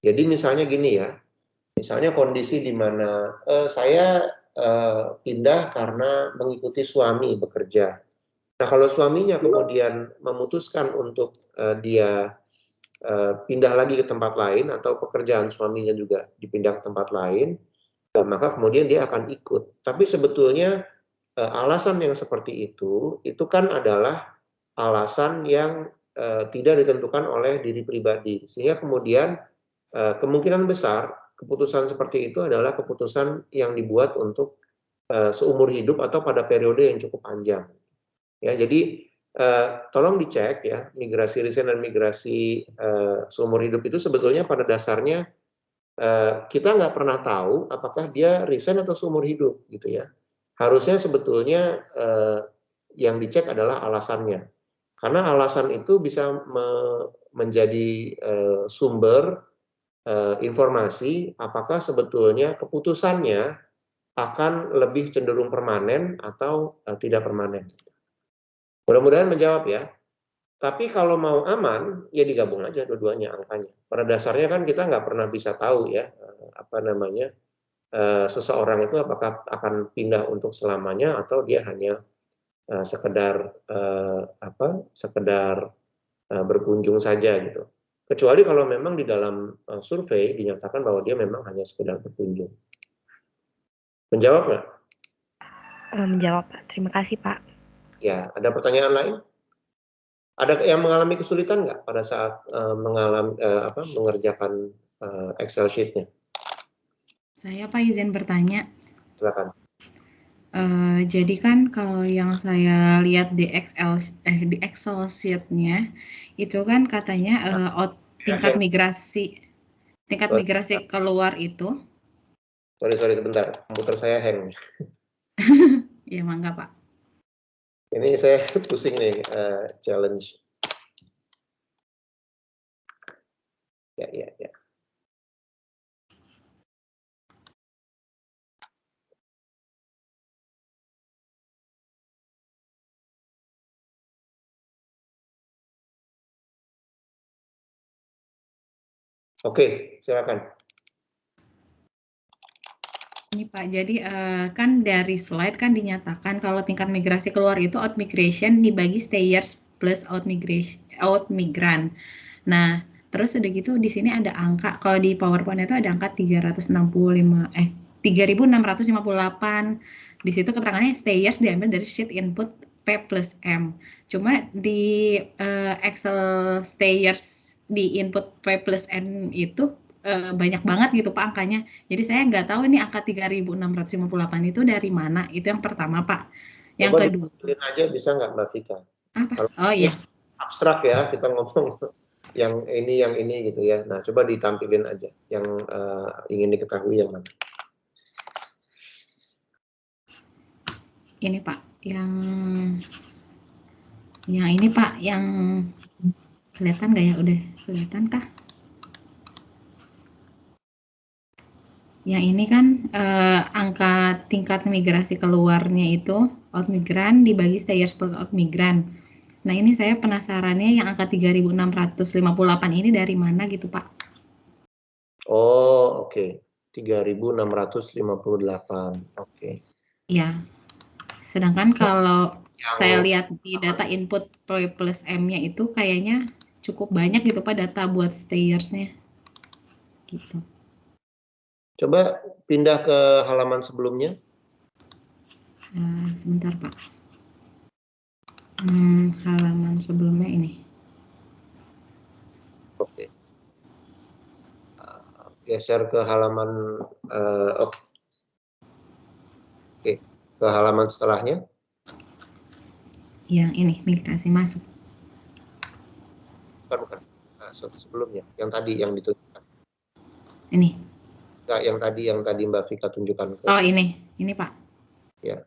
Jadi misalnya gini ya, misalnya kondisi di mana saya pindah karena mengikuti suami bekerja. Nah, kalau suaminya kemudian memutuskan untuk dia pindah lagi ke tempat lain atau pekerjaan suaminya juga dipindah ke tempat lain, maka kemudian dia akan ikut. Tapi sebetulnya alasan yang seperti itu kan adalah alasan yang tidak ditentukan oleh diri pribadi. Sehingga kemudian kemungkinan besar keputusan seperti itu adalah keputusan yang dibuat untuk seumur hidup atau pada periode yang cukup panjang. Ya, jadi tolong dicek ya, migrasi resign dan migrasi seumur hidup itu sebetulnya pada dasarnya kita nggak pernah tahu apakah dia resign atau seumur hidup gitu ya. Harusnya sebetulnya yang dicek adalah alasannya. Karena alasan itu bisa menjadi sumber informasi apakah sebetulnya keputusannya akan lebih cenderung permanen atau tidak permanen. Mudah-mudahan menjawab ya. Tapi kalau mau aman, ya digabung aja dua-duanya angkanya. Pada dasarnya kan kita nggak pernah bisa tahu ya, seseorang itu apakah akan pindah untuk selamanya atau dia hanya sekedar berkunjung saja gitu. Kecuali kalau memang di dalam survei dinyatakan bahwa dia memang hanya sekedar berkunjung. Menjawab nggak? Menjawab, Pak. Terima kasih, Pak. Ya, ada pertanyaan lain? Ada yang mengalami kesulitan nggak pada saat mengerjakan Excel sheet-nya? Saya Pak izin bertanya. Silakan. Jadi kan kalau yang saya lihat di Excel sheet-nya itu kan katanya tingkat migrasi keluar itu. Sorry sebentar, komputer saya hang. Ya mangga Pak. Ini saya pusing nih challenge. Ya. Oke, silakan. Ini Pak, jadi kan dari slide kan dinyatakan kalau tingkat migrasi keluar itu out migration dibagi stayers plus out migran. Nah, terus udah gitu di sini ada angka, kalau di PowerPoint itu ada angka 3.658. Di situ keterangannya stayers diambil dari sheet input P plus M. Cuma di Excel stayers di input P plus N itu banyak banget gitu Pak angkanya. Jadi saya nggak tahu ini angka 3.658 itu dari mana. Itu yang pertama Pak. Yang Coba kedua. ditampilin aja bisa nggak Mbak Vika? Apa? Kalau Oh iya. Abstrak ya kita ngomong yang ini gitu ya. Nah coba ditampilin aja yang ingin diketahui yang mana. Ini Pak, yang ini Pak, yang kelihatan nggak ya? Udah kelihatan kah? Yang ini kan angka tingkat migrasi keluarnya itu out migran dibagi stayers per out migran. Nah ini saya penasarannya yang angka 3.658 ini dari mana gitu Pak? Oh oke. 3.658. Oke. Ya, sedangkan kalau saya lihat di data input P plus M-nya itu kayaknya cukup banyak gitu Pak data buat stayers-nya. Gitu. Coba pindah ke halaman sebelumnya. Sebentar Pak. Halaman sebelumnya ini. Oke. Geser ke halaman oke. Ke halaman setelahnya. Yang ini migrasi masuk. Bukan. Sebelumnya, yang tadi yang ditunjukkan. Ini. Enggak, yang tadi Mbak Vika tunjukkan. Oh ini Pak. Ya.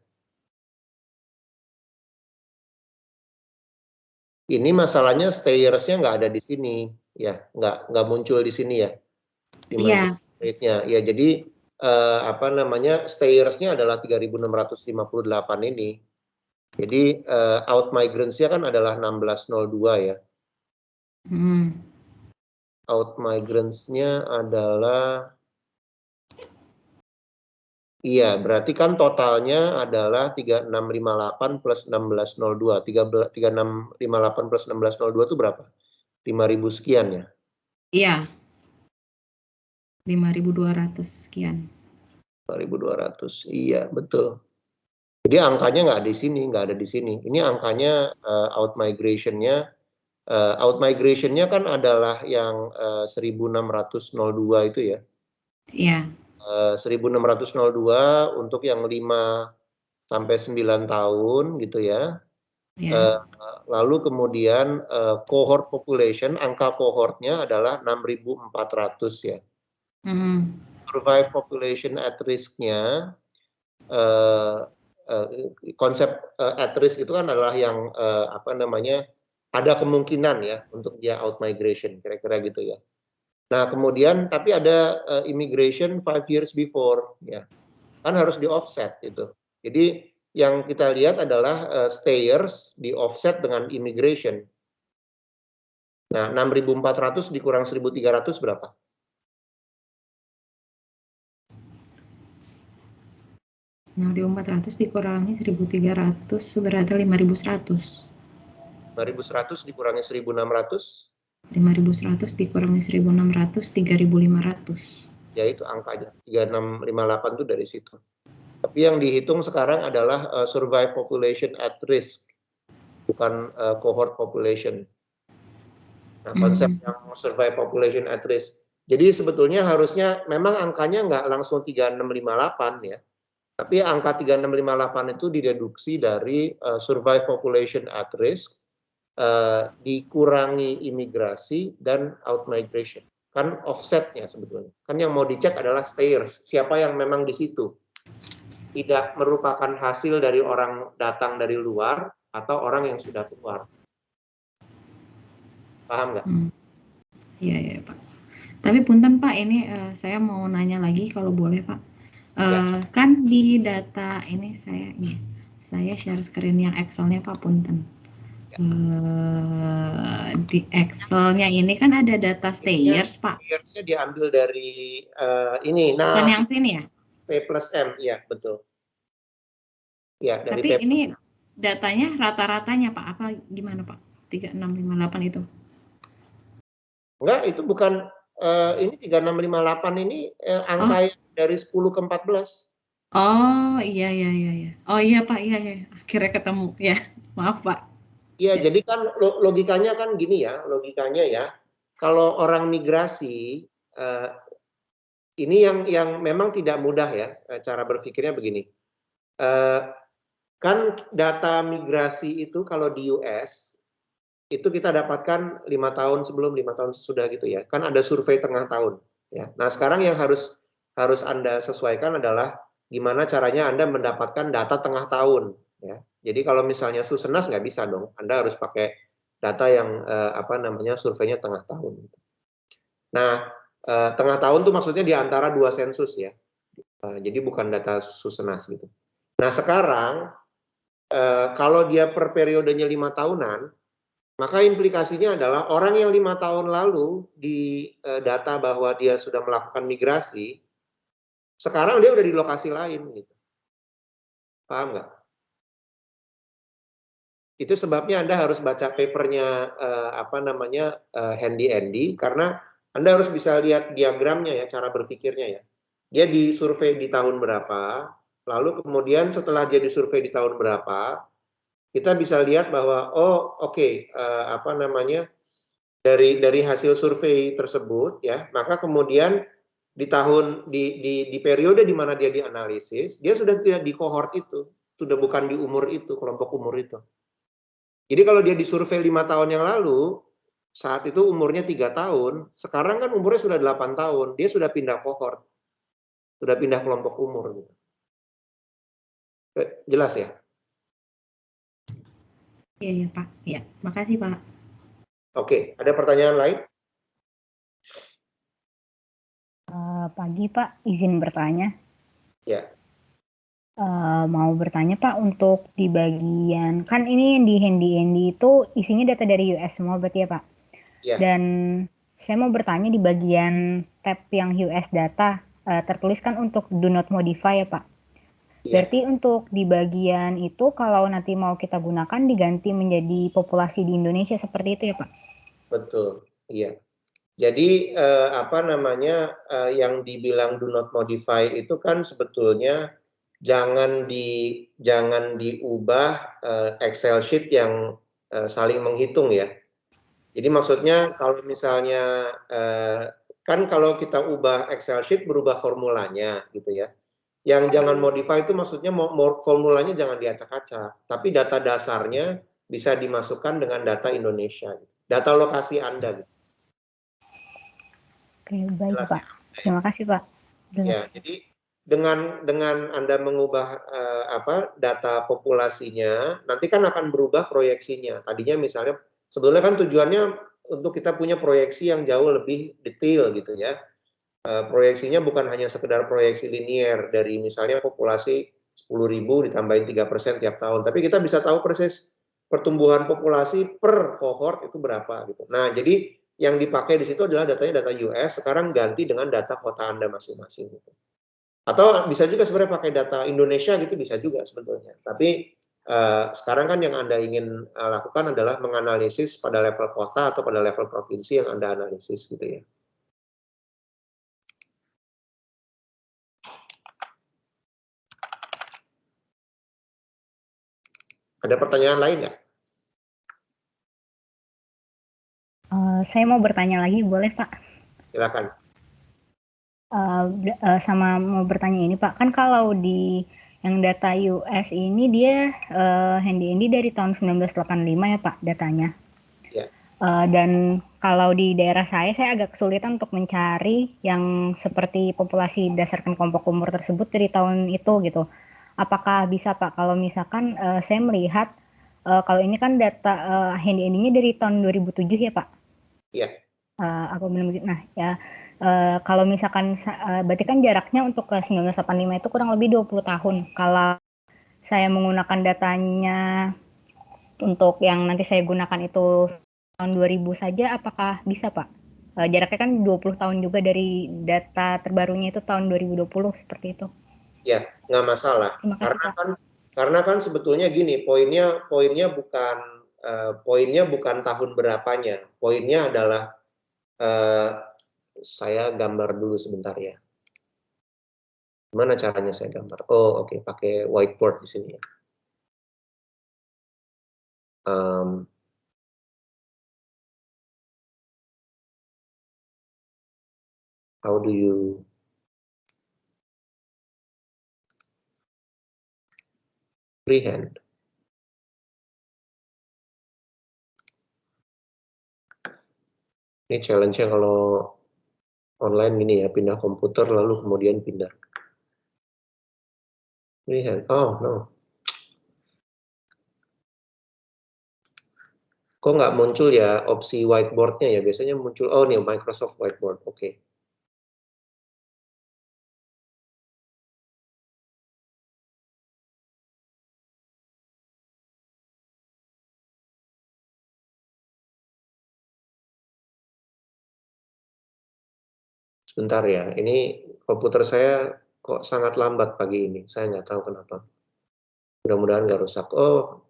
Ini masalahnya stayers-nya nggak ada di sini, ya, nggak muncul di sini ya. Iya. Rate-nya, ya jadi stayers-nya adalah 3.658 ini. Jadi out migrants-nya kan adalah 1602 ya. out migrants-nya adalah, iya, berarti kan totalnya adalah 3658 plus 1602. 3658 plus 1602 itu berapa? 5.000 sekian ya? Iya, 5.200 sekian. 5.200, iya betul. Jadi angkanya nggak di sini, nggak ada di sini. Ini angkanya out migration-nya kan adalah yang 1602 itu ya. Iya. 1602 untuk yang 5 sampai 9 tahun gitu ya. Iya. Lalu kemudian cohort population, angka cohortnya adalah 6.400 ya. Survive population at risk-nya, konsep at risk itu kan adalah yang ada kemungkinan ya untuk dia out migration, kira-kira gitu ya. Nah kemudian tapi ada immigration 5 years before ya, kan harus di offset itu. Jadi yang kita lihat adalah stayers di offset dengan immigration. Nah 6.400 dikurang 1.300 berapa? Nah, 400 dikurangi 1.300 berarti 5.100. 5.100 dikurangi 1.600? 5.100 dikurangi 1.600, 3.500. Ya itu angkanya, 3658 itu dari situ. Tapi yang dihitung sekarang adalah survive population at risk, bukan cohort population. Nah konsep yang survive population at risk. Jadi sebetulnya harusnya memang angkanya nggak langsung 3658 ya. Tapi angka 3658 itu direduksi dari survive population at risk, dikurangi imigrasi dan out migration. Kan offsetnya sebetulnya. Kan yang mau dicek adalah stayers, siapa yang memang di situ. Tidak merupakan hasil dari orang datang dari luar atau orang yang sudah keluar. Paham nggak? Iya, ya Pak. Tapi punten Pak, ini saya mau nanya lagi kalau boleh Pak. Kan di data ini saya share screen yang Excel-nya Pak, punten. Di Excel-nya ini kan ada data stayers Pak. Stayers-nya diambil dari ini. Nah, bukan yang sini ya? P plus M, iya betul. Ya, dari tapi ini datanya rata-ratanya Pak, apa gimana Pak? 3658 itu? Enggak, itu bukan, ini 3658 ini angka yang dari 10 ke 14. Oh iya. Oh iya Pak, iya. Akhirnya ketemu ya. Maaf Pak. Iya, jadi kan logikanya kan gini ya, logikanya ya. Kalau orang migrasi, ini yang memang tidak mudah ya, cara berpikirnya begini. Kan data migrasi itu kalau di US, itu kita dapatkan 5 tahun sebelum, 5 tahun sesudah gitu ya. Kan ada survei tengah tahun. Ya. Nah sekarang yang harus Anda sesuaikan adalah gimana caranya Anda mendapatkan data tengah tahun. Ya. Jadi kalau misalnya Susenas nggak bisa dong, Anda harus pakai data yang surveinya tengah tahun. Nah tengah tahun tuh maksudnya di antara 2 sensus ya. Jadi bukan data Susenas gitu. Nah sekarang kalau dia per periodenya 5 tahunan, maka implikasinya adalah orang yang 5 tahun lalu di data bahwa dia sudah melakukan migrasi, sekarang dia udah di lokasi lain gitu. Paham nggak? Itu sebabnya Anda harus baca papernya Handy Andy, karena Anda harus bisa lihat diagramnya ya, cara berpikirnya ya. Dia disurvei di tahun berapa, lalu kemudian setelah dia disurvei di tahun berapa, kita bisa lihat bahwa dari hasil survei tersebut ya, maka kemudian di periode di mana dia dianalisis, dia sudah tidak di kohort itu, sudah bukan di umur itu, kelompok umur itu. Jadi kalau dia disurvei 5 tahun yang lalu, saat itu umurnya 3 tahun, sekarang kan umurnya sudah 8 tahun, dia sudah pindah kohort, sudah pindah kelompok umur. Jelas ya? Iya Pak, ya, makasih Pak. Oke, ada pertanyaan lain? Pagi Pak, izin bertanya. Ya. Mau bertanya Pak, untuk di bagian, kan ini di Handy Andy itu isinya data dari US semua berarti ya Pak? Ya. Dan saya mau bertanya di bagian tab yang US data tertuliskan untuk do not modify ya Pak. Berarti untuk di bagian itu kalau nanti mau kita gunakan diganti menjadi populasi di Indonesia seperti itu ya Pak? Betul, iya. Jadi yang dibilang do not modify itu kan sebetulnya jangan diubah Excel sheet yang saling menghitung ya. Jadi maksudnya kalau misalnya kan kalau kita ubah Excel sheet berubah formulanya gitu ya. Yang jangan modify itu maksudnya formulanya jangan diacak-acak, tapi data dasarnya bisa dimasukkan dengan data Indonesia, data lokasi Anda. Oke, baik Jelas, Pak. Terima kasih Pak. Jelas. Ya, jadi dengan Anda mengubah data populasinya, nanti kan akan berubah proyeksinya. Tadinya misalnya sebetulnya kan tujuannya untuk kita punya proyeksi yang jauh lebih detail gitu ya. Proyeksinya bukan hanya sekedar proyeksi linier dari misalnya populasi 10.000 ditambahin 3% tiap tahun, tapi kita bisa tahu persis pertumbuhan populasi per cohort itu berapa gitu. Nah, jadi yang dipakai di situ adalah datanya data US, sekarang ganti dengan data kota Anda masing-masing gitu. Atau bisa juga sebenarnya pakai data Indonesia gitu, bisa juga sebetulnya. Tapi sekarang kan yang Anda ingin lakukan adalah menganalisis pada level kota atau pada level provinsi yang Anda analisis gitu ya. Ada pertanyaan lain nggak? Saya mau bertanya lagi, boleh Pak? Silakan. Sama mau bertanya ini Pak, kan kalau di yang data US ini dia handy dari tahun 1985 ya Pak datanya. Ya. Dan kalau di daerah saya agak kesulitan untuk mencari yang seperti populasi berdasarkan kelompok umur tersebut dari tahun itu gitu. Apakah bisa Pak kalau misalkan saya melihat kalau ini kan data handy-nya dari tahun 2007 ya Pak? Iya. Aku belum, nah ya kalau misalkan berarti kan jaraknya untuk ke 1985 itu kurang lebih 20 tahun. Kalau saya menggunakan datanya untuk yang nanti saya gunakan itu tahun 2000 saja, apakah bisa Pak? Jaraknya kan 20 tahun juga dari data terbarunya itu tahun 2020 seperti itu. Ya, nggak masalah. Terima kasih, Pak. Karena kan sebetulnya gini, poinnya bukan tahun berapanya. Poinnya adalah saya gambar dulu sebentar ya. Gimana caranya saya gambar? Oh, oke, pakai whiteboard di sini ya. How do you freehand? Ini challenge-nya kalau online gini ya, pindah komputer lalu kemudian pindah. Freehand. Oh, no. Kok nggak muncul ya opsi whiteboard-nya ya? Biasanya muncul, oh nih Microsoft Whiteboard, oke. Sebentar ya, ini komputer saya kok sangat lambat pagi ini, saya nggak tahu kenapa. Mudah-mudahan nggak rusak. Oh,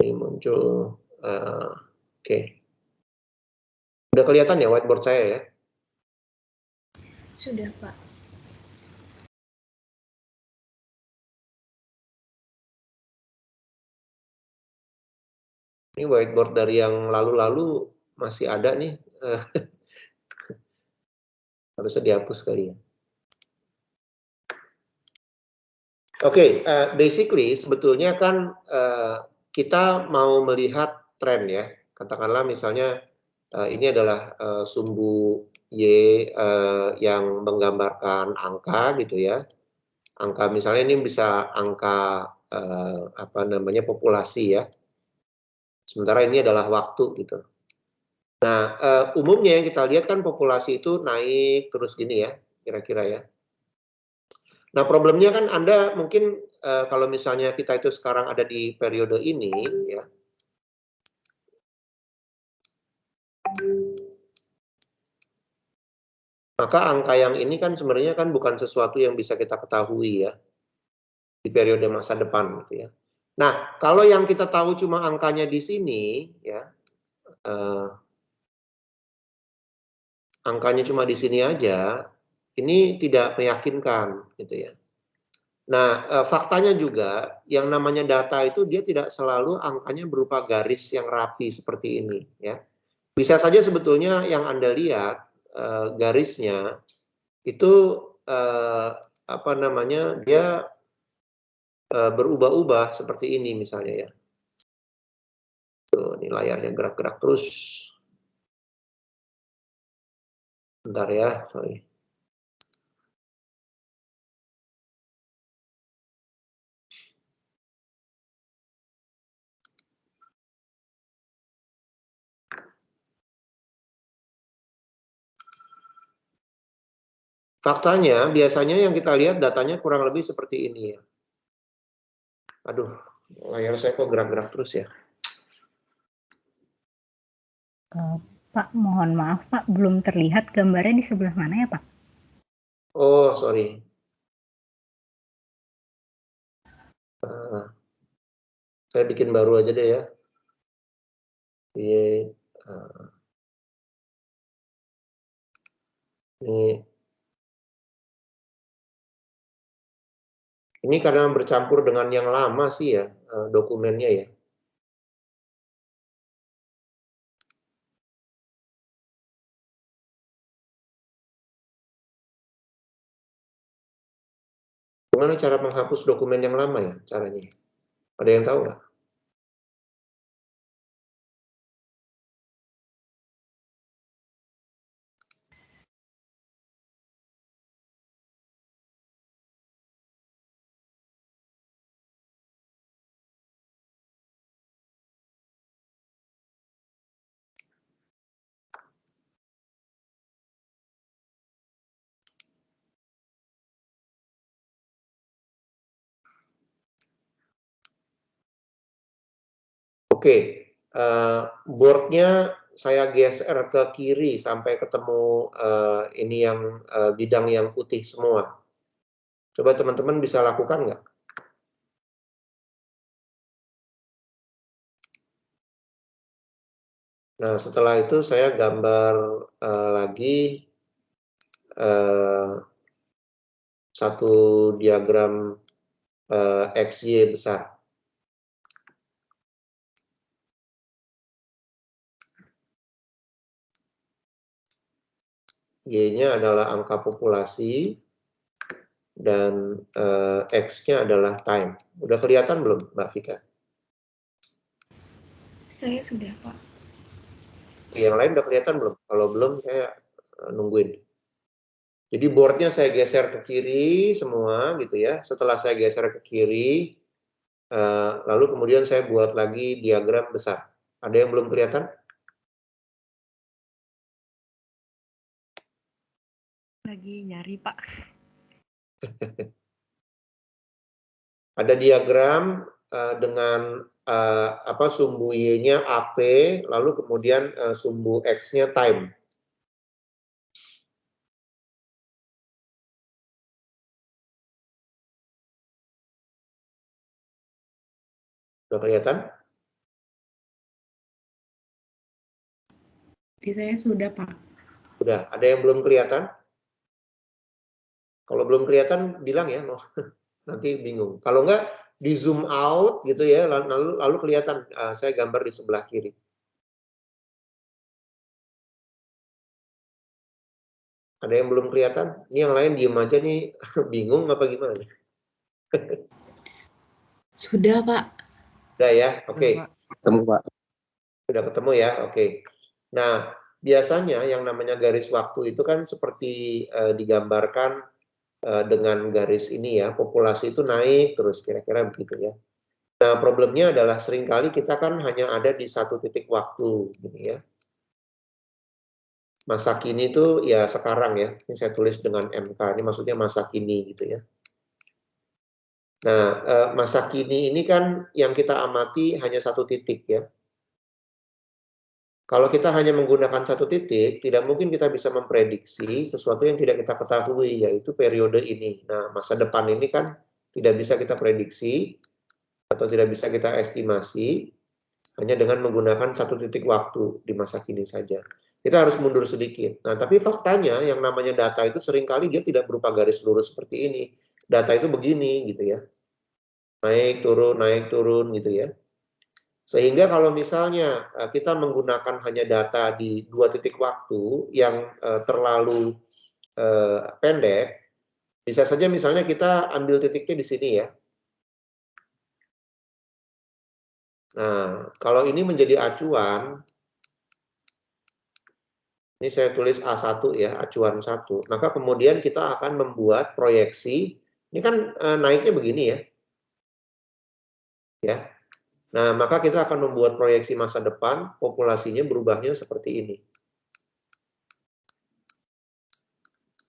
ini muncul, oke. Udah kelihatan ya whiteboard saya ya? Sudah, Pak. Ini whiteboard dari yang lalu-lalu masih ada nih. Harusnya dihapus kali ya. Oke, basically sebetulnya kan kita mau melihat tren ya. Katakanlah misalnya ini adalah sumbu Y yang menggambarkan angka gitu ya. Angka misalnya ini bisa angka populasi ya. Sementara ini adalah waktu gitu. Nah, umumnya yang kita lihat kan populasi itu naik terus gini ya, kira-kira ya. Nah, problemnya kan Anda mungkin kalau misalnya kita itu sekarang ada di periode ini ya. Maka angka yang ini kan sebenarnya kan bukan sesuatu yang bisa kita ketahui ya di periode masa depan gitu ya. Nah, kalau yang kita tahu cuma angkanya di sini ya, angkanya cuma di sini aja, ini tidak meyakinkan gitu ya. Nah, faktanya juga yang namanya data itu dia tidak selalu angkanya berupa garis yang rapi seperti ini ya. Bisa saja sebetulnya yang Anda lihat garisnya itu apa namanya, dia berubah-ubah seperti ini misalnya ya. Tuh, ini layarnya gerak-gerak terus. Bentar ya, sorry. Faktanya biasanya yang kita lihat datanya kurang lebih seperti ini ya. Aduh, layar saya kok gerak-gerak terus ya. Pak, mohon maaf Pak, belum terlihat gambarnya di sebelah mana ya Pak? Oh, sorry. Saya bikin baru aja deh ya. Ini karena bercampur dengan yang lama sih ya dokumennya ya. Gimana cara menghapus dokumen yang lama ya caranya? Ada yang tahu nggak? Oke, boardnya saya geser ke kiri sampai ketemu ini yang bidang yang putih semua. Coba teman-teman bisa lakukan nggak? Nah, setelah itu saya gambar lagi satu diagram XY besar. Y-nya adalah angka populasi dan X-nya adalah time. Udah kelihatan belum, Mbak Vika? Saya sudah, Pak. Yang lain udah kelihatan belum? Kalau belum, saya nungguin. Jadi boardnya saya geser ke kiri semua gitu ya. Setelah saya geser ke kiri, lalu kemudian saya buat lagi diagram besar. Ada yang belum kelihatan? Lagi nyari, Pak. Ada diagram dengan sumbu Y-nya AP, lalu kemudian sumbu X-nya time. Udah kelihatan? Di saya sudah, Pak. Udah. Ada yang belum kelihatan? Kalau belum kelihatan, bilang ya. Nanti bingung. Kalau enggak, di zoom out gitu ya, lalu kelihatan saya gambar di sebelah kiri. Ada yang belum kelihatan? Ini yang lain diem aja nih, bingung apa gimana? Sudah, Pak. Udah ya, oke. Ketemu Pak. Udah ketemu ya, oke. Nah, biasanya yang namanya garis waktu itu kan seperti digambarkan dengan garis ini ya, populasi itu naik terus kira-kira begitu ya. Nah, problemnya adalah seringkali kita kan hanya ada di satu titik waktu gitu ya. Masa kini itu ya sekarang ya, ini saya tulis dengan MK, ini maksudnya masa kini gitu ya. Nah, masa kini ini kan yang kita amati hanya satu titik ya. Kalau kita hanya menggunakan satu titik, tidak mungkin kita bisa memprediksi sesuatu yang tidak kita ketahui, yaitu periode ini. Nah, masa depan ini kan tidak bisa kita prediksi atau tidak bisa kita estimasi hanya dengan menggunakan satu titik waktu di masa kini saja. Kita harus mundur sedikit. Nah, tapi faktanya yang namanya data itu seringkali dia tidak berupa garis lurus seperti ini. Data itu begini gitu ya. Naik turun gitu ya. Sehingga kalau misalnya kita menggunakan hanya data di 2 titik waktu yang terlalu pendek, bisa saja misalnya kita ambil titiknya di sini ya. Nah, kalau ini menjadi acuan, ini saya tulis A1 ya, acuan 1. Maka kemudian kita akan membuat proyeksi, ini kan naiknya begini ya. Ya. Nah, maka kita akan membuat proyeksi masa depan, populasinya berubahnya seperti ini.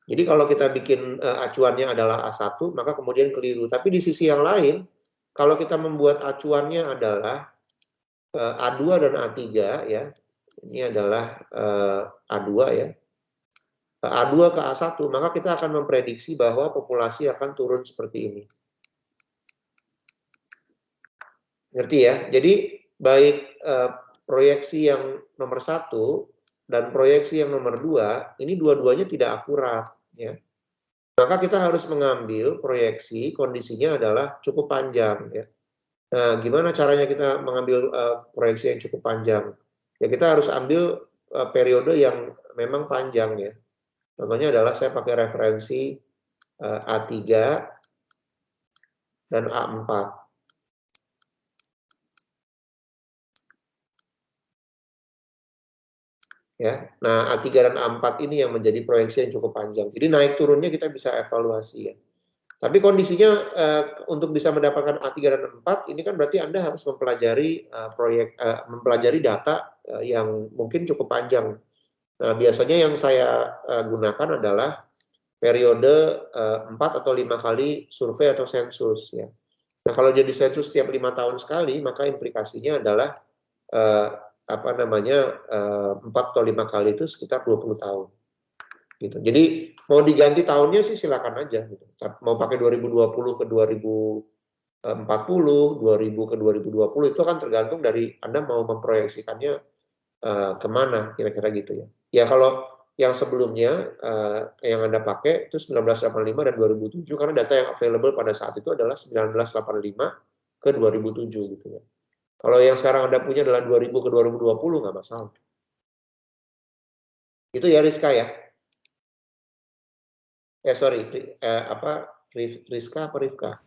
Jadi kalau kita bikin acuannya adalah A1, maka kemudian keliru. Tapi di sisi yang lain, kalau kita membuat acuannya adalah A2 dan A3 ya, ini adalah A2 ya, A2 ke A1, maka kita akan memprediksi bahwa populasi akan turun seperti ini. Ngerti ya? Jadi baik proyeksi yang nomor 1 dan proyeksi yang nomor 2, ini dua-duanya tidak akurat. Ya. Maka kita harus mengambil proyeksi, kondisinya adalah cukup panjang. Ya. Nah, gimana caranya kita mengambil proyeksi yang cukup panjang? Ya kita harus ambil periode yang memang panjang ya. Contohnya adalah saya pakai referensi A3 dan A4. Ya, nah A3 dan A4 ini yang menjadi proyeksi yang cukup panjang. Jadi naik turunnya kita bisa evaluasi ya. Tapi kondisinya untuk bisa mendapatkan A3 dan A4 ini kan berarti Anda harus mempelajari mempelajari data yang mungkin cukup panjang. Nah, biasanya yang saya gunakan adalah periode 4 atau 5 kali survei atau sensus ya. Nah, kalau jadi sensus setiap 5 tahun sekali, maka implikasinya adalah 4 atau 5 kali itu sekitar 20 tahun. Gitu. Jadi mau diganti tahunnya sih silakan aja. Gitu. Mau pakai 2020 ke 2040, 2000 ke 2020 itu kan tergantung dari Anda mau memproyeksikannya kemana kira-kira gitu ya. Ya kalau yang sebelumnya yang Anda pakai itu 1985 dan 2007 karena data yang available pada saat itu adalah 1985 ke 2007 gitu ya. Kalau yang sekarang Anda punya adalah 2000 ke 2020 nggak masalah. Itu ya Rizka ya. Sorry, Rizka apa Rifka?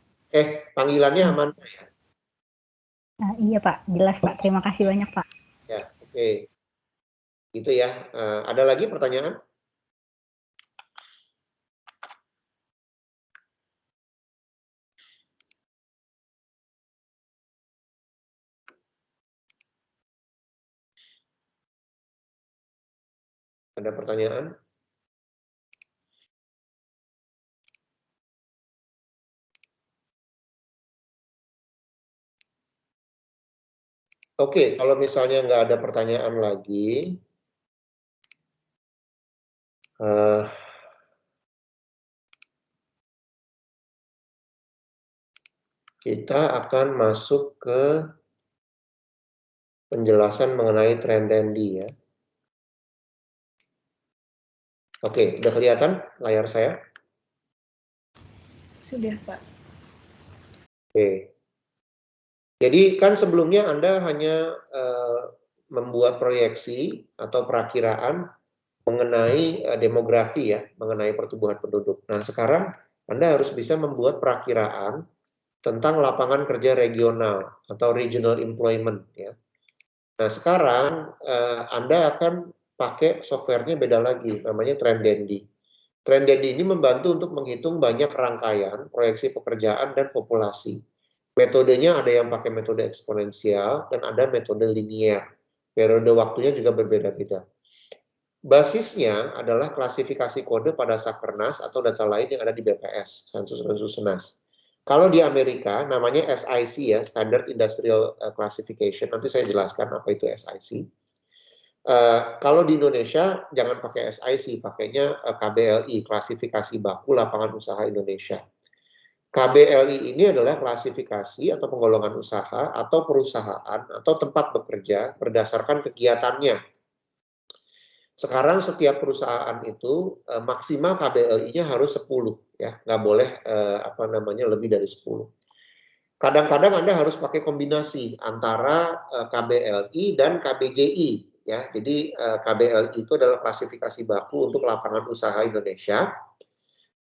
Panggilannya Amanda ya? Iya Pak, jelas Pak. Terima kasih banyak Pak. Ya, oke. Gitu ya. Ada lagi pertanyaan? Ada pertanyaan? Oke, kalau misalnya nggak ada pertanyaan lagi, kita akan masuk ke penjelasan mengenai trend Dandy ya. Oke, udah kelihatan layar saya? Sudah, Pak. Oke. Jadi kan sebelumnya Anda hanya membuat proyeksi atau perakiraan mengenai demografi ya, mengenai pertumbuhan penduduk. Nah, sekarang Anda harus bisa membuat perakiraan tentang lapangan kerja regional atau regional employment ya. Nah, sekarang Anda akan pakai softwarenya beda lagi, namanya Trend Dandy. Trend Dandy ini membantu untuk menghitung banyak rangkaian proyeksi pekerjaan dan populasi. Metodenya ada yang pakai metode eksponensial dan ada metode linier. Periode waktunya juga berbeda-beda. Basisnya adalah klasifikasi kode pada Sakernas atau data lain yang ada di BPS, Sensus Senas. Kalau di Amerika namanya SIC ya, Standard Industrial Classification. Nanti saya jelaskan apa itu SIC. Kalau di Indonesia jangan pakai SIC, pakainya KBLI, klasifikasi baku lapangan usaha Indonesia. KBLI ini adalah klasifikasi atau penggolongan usaha atau perusahaan atau tempat bekerja berdasarkan kegiatannya. Sekarang setiap perusahaan itu maksimal KBLI-nya harus 10 ya, nggak boleh lebih dari 10. Kadang-kadang Anda harus pakai kombinasi antara KBLI dan KBJI ya. Jadi KBLI itu adalah klasifikasi baku untuk lapangan usaha Indonesia.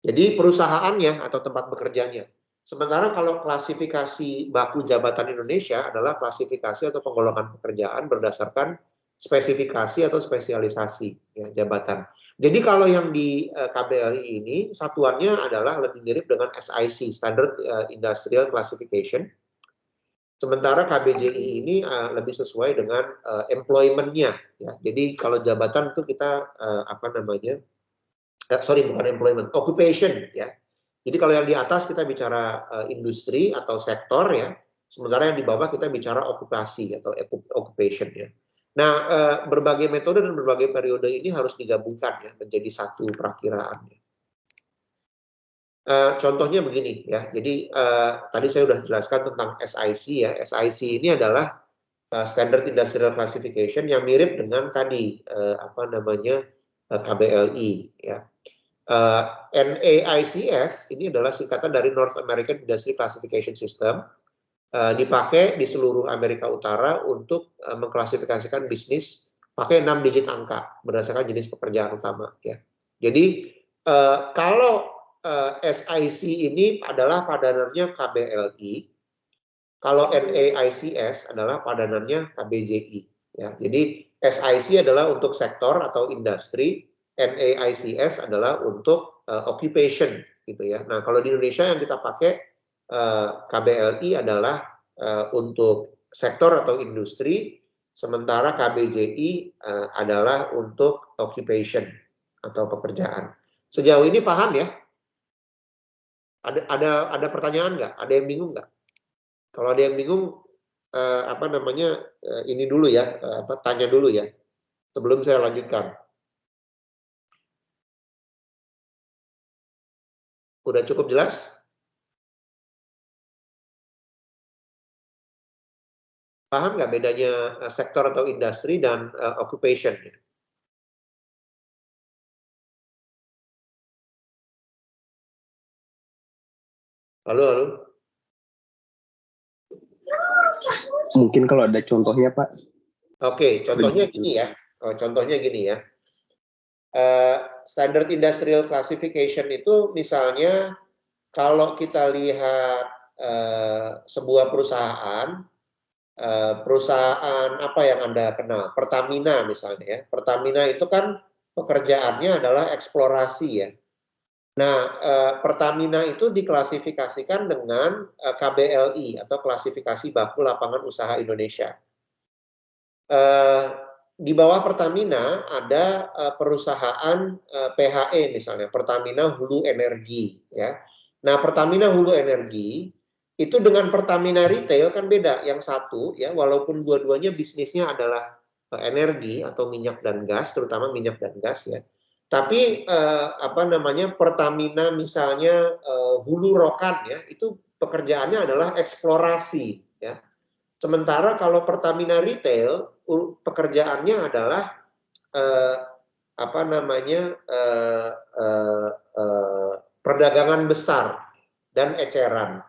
Jadi perusahaannya atau tempat bekerjanya. Sementara kalau klasifikasi baku jabatan Indonesia adalah klasifikasi atau penggolongan pekerjaan berdasarkan spesifikasi atau spesialisasi ya, jabatan. Jadi kalau yang di KBLI ini satuannya adalah lebih mirip dengan SIC, Standard Industrial Classification. Sementara KBJI ini lebih sesuai dengan employment-nya. Ya. Jadi kalau jabatan itu kita bukan employment, occupation ya. Jadi kalau yang di atas kita bicara industri atau sektor ya, sementara yang di bawah kita bicara okupasi atau occupation ya. Nah, berbagai metode dan berbagai periode ini harus digabungkan ya menjadi satu perakiraan. Contohnya begini ya. Jadi tadi saya sudah jelaskan tentang SIC ya. SIC ini adalah Standard Industrial Classification yang mirip dengan tadi KBLI ya. NAICS ini adalah singkatan dari North American Industry Classification System. Dipakai di seluruh Amerika Utara untuk mengklasifikasikan bisnis pakai 6 digit angka berdasarkan jenis pekerjaan utama ya. Jadi kalau SIC ini adalah padanannya KBLI, kalau NAICS adalah padanannya KBJI ya. Jadi SIC adalah untuk sektor atau industri, NAICS adalah untuk occupation gitu ya. Nah, kalau di Indonesia yang kita pakai KBLI adalah untuk sektor atau industri, sementara KBJI adalah untuk occupation atau pekerjaan. Sejauh ini paham ya? Ada pertanyaan nggak? Ada yang bingung nggak? Kalau ada yang bingung, ini dulu ya, tanya dulu ya, sebelum saya lanjutkan. Udah cukup jelas? Paham nggak bedanya sektor atau industri dan occupation? Halo? Mungkin kalau ada contohnya, Pak. Oke, contohnya gini ya. Contohnya gini ya. Standard Industrial Classification itu misalnya kalau kita lihat sebuah perusahaan apa yang Anda kenal? Pertamina misalnya ya. Pertamina itu kan pekerjaannya adalah eksplorasi ya. Nah, Pertamina itu diklasifikasikan dengan KBLI atau klasifikasi baku lapangan usaha Indonesia. Di bawah Pertamina ada perusahaan PHE misalnya, Pertamina Hulu Energi ya. Nah, Pertamina Hulu Energi itu dengan Pertamina Retail kan beda. Yang satu ya, walaupun dua-duanya bisnisnya adalah energi atau minyak dan gas, terutama minyak dan gas ya. Tapi Pertamina misalnya Hulu Rokan ya, itu pekerjaannya adalah eksplorasi ya. Sementara kalau Pertamina Retail pekerjaannya adalah perdagangan besar dan eceran.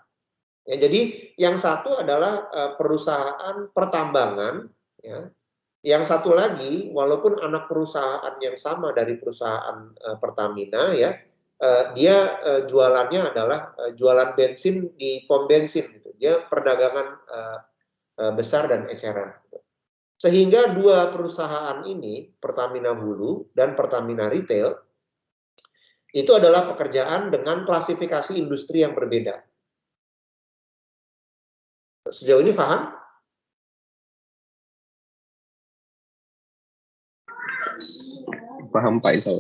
Ya, jadi yang satu adalah perusahaan pertambangan, ya. Yang satu lagi, walaupun anak perusahaan yang sama dari perusahaan Pertamina, ya, dia jualannya adalah jualan bensin di pom bensin, gitu. Dia perdagangan besar dan eceran. Gitu. Sehingga dua perusahaan ini, Pertamina Hulu dan Pertamina Retail, itu adalah pekerjaan dengan klasifikasi industri yang berbeda. Sejauh ini paham? Paham Pak itu.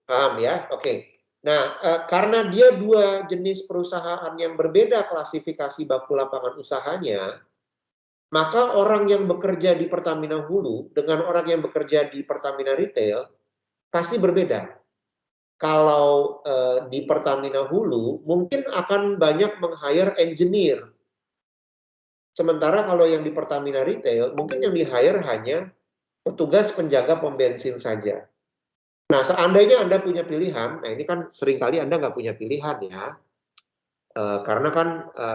Paham ya, oke. Nah, karena dia dua jenis perusahaan yang berbeda klasifikasi baku lapangan usahanya, maka orang yang bekerja di Pertamina Hulu dengan orang yang bekerja di Pertamina Retail pasti berbeda. Kalau di Pertamina Hulu mungkin akan banyak meng-hire engineer. Sementara kalau yang di Pertamina Retail mungkin yang di-hire hanya petugas penjaga pom bensin saja. Nah, seandainya Anda punya pilihan, nah ini kan seringkali Anda nggak punya pilihan ya. Karena kan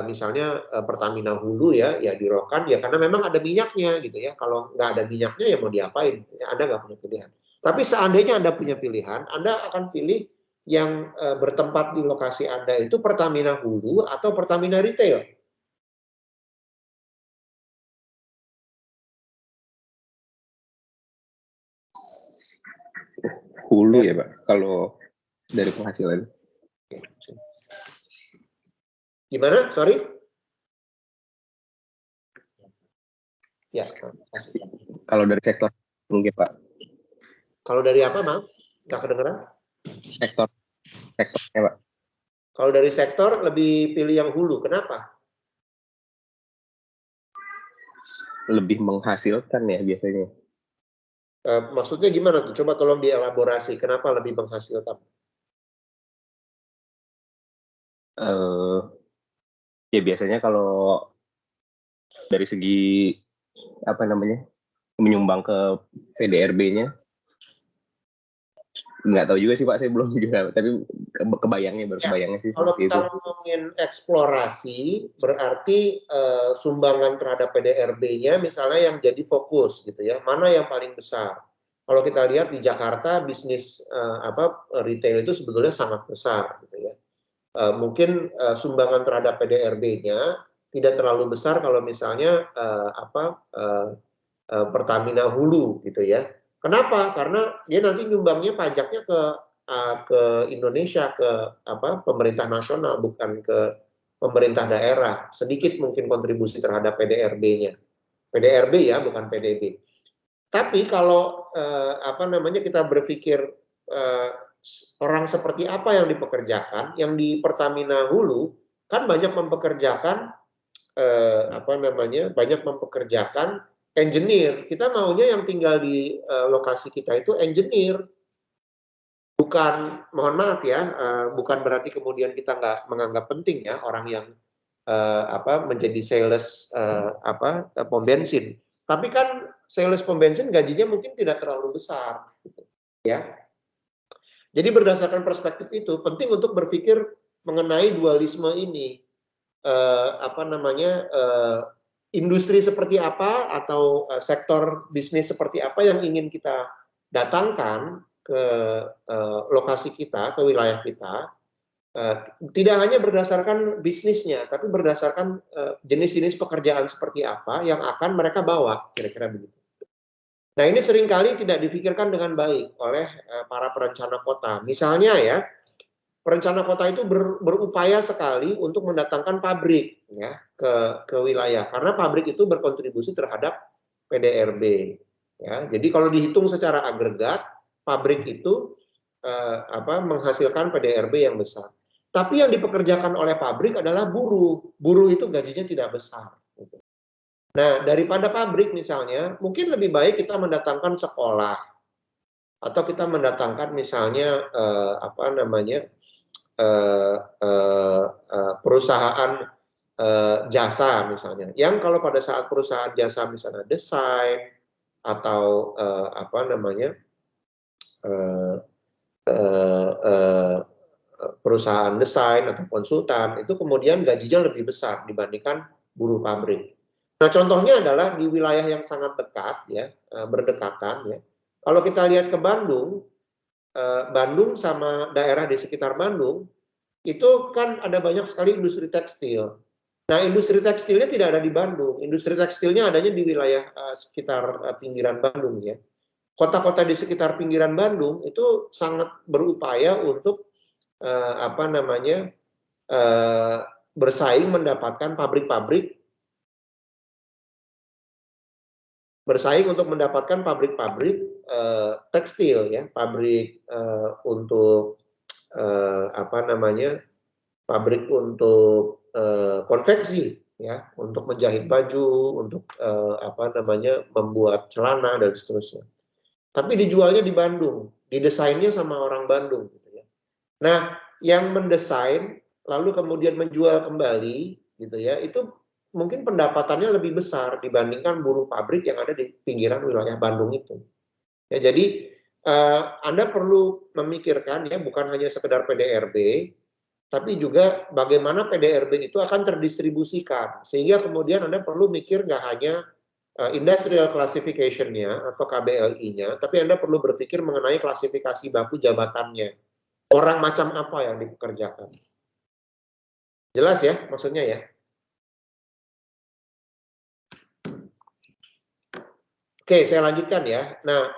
misalnya Pertamina Hulu ya di Rokan ya karena memang ada minyaknya gitu ya. Kalau nggak ada minyaknya ya mau diapain? Gitu ya. Anda nggak punya pilihan. Tapi seandainya Anda punya pilihan, Anda akan pilih yang bertempat di lokasi Anda itu Pertamina Hulu atau Pertamina Retail. Hulu ya Pak, kalau dari penghasilan. Gimana? Sorry? Ya, Kalau dari sektor mungkin Pak. kalau dari apa, Maaf? Nggak kedengeran? Sektornya Pak. Kalau dari sektor lebih pilih yang hulu. Kenapa? Lebih menghasilkan ya biasanya. Maksudnya gimana tuh? Coba tolong dielaborasi. Kenapa lebih menghasilkan? Ya biasanya kalau dari segi apa namanya menyumbang ke PDRB-nya, nggak tahu juga sih Pak, saya belum juga, tapi kebayangnya sih kalau seperti kita itu. ngomongin eksplorasi, berarti sumbangan terhadap PDRB-nya misalnya yang jadi fokus gitu ya, mana yang paling besar? Kalau kita lihat di Jakarta bisnis retail itu sebetulnya sangat besar gitu ya. Mungkin sumbangan terhadap PDRB-nya tidak terlalu besar kalau misalnya Pertamina Hulu gitu ya. Kenapa? Karena dia nanti nyumbangnya pajaknya ke Indonesia, ke pemerintah nasional, bukan ke pemerintah daerah. Sedikit mungkin kontribusi terhadap PDRB-nya. PDRB ya, bukan PDB. Tapi kalau kita berpikir orang seperti apa yang dipekerjakan, yang di Pertamina Hulu kan banyak mempekerjakan banyak mempekerjakan engineer. Kita maunya yang tinggal di lokasi kita itu engineer. Bukan, mohon maaf ya, bukan berarti kemudian kita nggak menganggap penting ya orang yang menjadi sales pom bensin. Tapi kan sales pom bensin gajinya mungkin tidak terlalu besar, gitu, ya. Jadi berdasarkan perspektif itu penting untuk berpikir mengenai dualisme ini. Industri seperti apa atau sektor bisnis seperti apa yang ingin kita datangkan ke lokasi kita, ke wilayah kita, tidak hanya berdasarkan bisnisnya, tapi berdasarkan jenis-jenis pekerjaan seperti apa yang akan mereka bawa, kira-kira begitu. Nah, ini seringkali tidak difikirkan dengan baik oleh para perencana kota. Misalnya ya, perencana kota itu berupaya sekali untuk mendatangkan pabrik ya ke wilayah karena pabrik itu berkontribusi terhadap PDRB ya. Jadi kalau dihitung secara agregat pabrik itu menghasilkan PDRB yang besar. Tapi yang dipekerjakan oleh pabrik adalah buruh. Buruh itu gajinya tidak besar. Nah, daripada pabrik misalnya, mungkin lebih baik kita mendatangkan sekolah atau kita mendatangkan misalnya perusahaan jasa misalnya, yang kalau pada saat perusahaan jasa misalnya desain atau perusahaan desain atau konsultan itu kemudian gajinya lebih besar dibandingkan buruh pabrik. Nah, contohnya adalah di wilayah yang sangat dekat ya, berdekatan ya. Kalau kita lihat ke Bandung, Bandung sama daerah di sekitar Bandung itu kan ada banyak sekali industri tekstil. Nah, industri tekstilnya tidak ada di Bandung. Industri tekstilnya adanya di wilayah sekitar pinggiran Bandung ya. Kota-kota di sekitar pinggiran Bandung itu sangat berupaya untuk bersaing mendapatkan pabrik-pabrik, untuk mendapatkan pabrik-pabrik tekstil ya, pabrik untuk pabrik untuk konveksi ya, untuk menjahit baju, untuk membuat celana dan seterusnya. Tapi dijualnya di Bandung, didesainnya sama orang Bandung. Gitu ya. Nah, yang mendesain lalu kemudian menjual kembali, gitu ya, itu mungkin pendapatannya lebih besar dibandingkan buruh pabrik yang ada di pinggiran wilayah Bandung itu. Ya, jadi Anda perlu memikirkan ya, bukan hanya sekedar PDRB, tapi juga bagaimana PDRB itu akan terdistribusikan, sehingga kemudian Anda perlu mikir nggak hanya industrial classification-nya atau KBLI-nya, tapi Anda perlu berpikir mengenai klasifikasi baku jabatannya. Orang macam apa yang dipekerjakan. Jelas ya maksudnya ya? Oke, saya lanjutkan ya. Nah,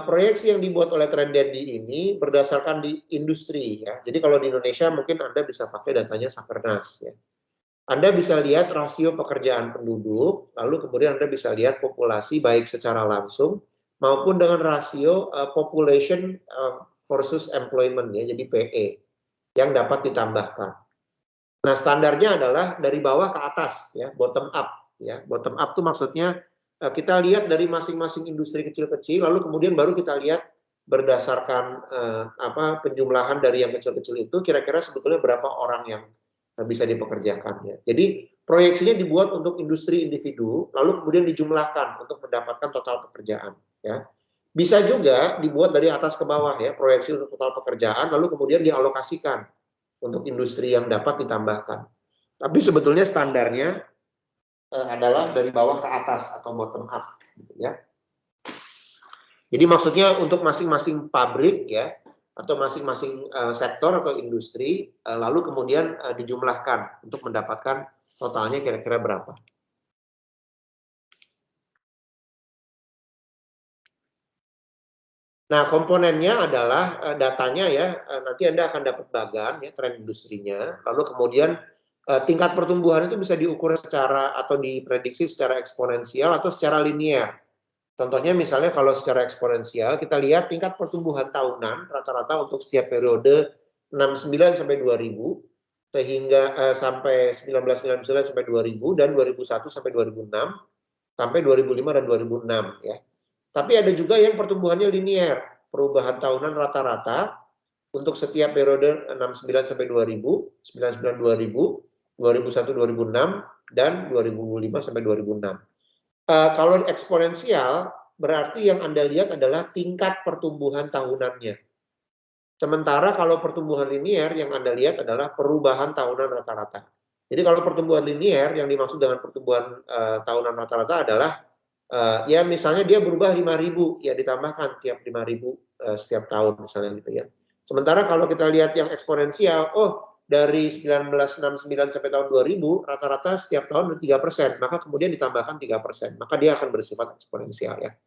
proyeksi yang dibuat oleh Trendendi ini berdasarkan di industri ya. Jadi kalau di Indonesia mungkin Anda bisa pakai datanya Sakernas ya. Anda bisa lihat rasio pekerjaan penduduk, lalu kemudian Anda bisa lihat populasi baik secara langsung maupun dengan rasio population versus employment ya, jadi PE yang dapat ditambahkan. Nah, standarnya adalah dari bawah ke atas ya, bottom up ya. Bottom up itu maksudnya kita lihat dari masing-masing industri kecil-kecil, lalu kemudian baru kita lihat berdasarkan penjumlahan dari yang kecil-kecil itu kira-kira sebetulnya berapa orang yang bisa dipekerjakan ya. Jadi proyeksinya dibuat untuk industri individu, lalu kemudian dijumlahkan untuk mendapatkan total pekerjaan ya. Bisa juga dibuat dari atas ke bawah ya, proyeksi untuk total pekerjaan, lalu kemudian dialokasikan untuk industri yang dapat ditambahkan. Tapi sebetulnya standarnya adalah dari bawah ke atas atau bottom up gitu ya. Jadi maksudnya untuk masing-masing pabrik ya, atau masing-masing sektor atau industri, lalu kemudian dijumlahkan untuk mendapatkan totalnya kira-kira berapa. Nah, komponennya adalah datanya ya, nanti Anda akan dapat bagan ya, tren industrinya, lalu kemudian tingkat pertumbuhan itu bisa diukur secara atau diprediksi secara eksponensial atau secara linear. Contohnya misalnya kalau secara eksponensial kita lihat tingkat pertumbuhan tahunan rata-rata untuk setiap periode 69 sampai 2000 sehingga sampai 1999 sampai 2000 dan 2001 sampai 2006 sampai 2005 dan 2006 ya. Tapi ada juga yang pertumbuhannya linier, perubahan tahunan rata-rata untuk setiap periode 69 sampai 2000, 99 2000, 2001 2006 dan 2005 sampai 2006. Kalau eksponensial, berarti yang Anda lihat adalah tingkat pertumbuhan tahunannya. Sementara kalau pertumbuhan linier, yang Anda lihat adalah perubahan tahunan rata-rata. Jadi kalau pertumbuhan linier, yang dimaksud dengan pertumbuhan tahunan rata-rata adalah, ya misalnya dia berubah 5.000, ya ditambahkan tiap 5.000 setiap tahun misalnya gitu ya. Sementara kalau kita lihat yang eksponensial, dari 1969 sampai tahun 2000 rata-rata setiap tahun 3%, maka kemudian ditambahkan 3%, maka dia akan bersifat eksponensial ya.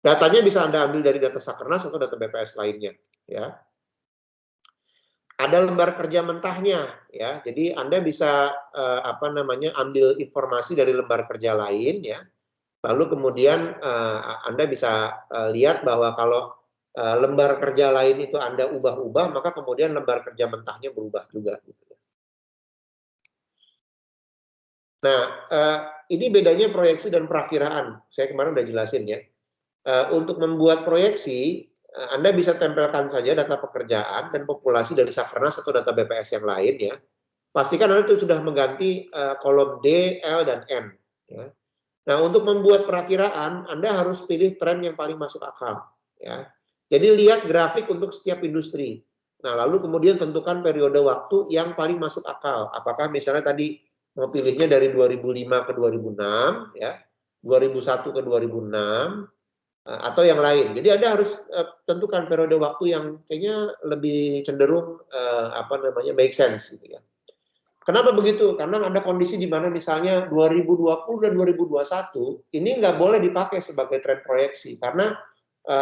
Datanya bisa Anda ambil dari data Sakernas atau data BPS lainnya ya. Ada lembar kerja mentahnya ya. Jadi Anda bisa ambil informasi dari lembar kerja lain ya. Lalu kemudian Anda bisa lihat bahwa kalau lembar kerja lain itu Anda ubah-ubah, maka kemudian lembar kerja mentahnya berubah juga. Nah, ini bedanya proyeksi dan perakiraan. Saya kemarin udah jelasin ya. Untuk membuat proyeksi, Anda bisa tempelkan saja data pekerjaan dan populasi dari Sakernas atau data BPS yang lain ya. Pastikan Anda itu sudah mengganti kolom D, L, dan N. Ya. Nah, untuk membuat perakiraan, Anda harus pilih tren yang paling masuk akal. Ya. Jadi lihat grafik untuk setiap industri. Nah, lalu kemudian tentukan periode waktu yang paling masuk akal. Apakah misalnya tadi mau pilihnya dari 2005 ke 2006, ya, 2001 ke 2006, atau yang lain. Jadi Anda harus tentukan periode waktu yang kayaknya lebih cenderung make sense gitu ya. Kenapa begitu? Karena ada kondisi di mana misalnya 2020 dan 2021 ini nggak boleh dipakai sebagai tren proyeksi karena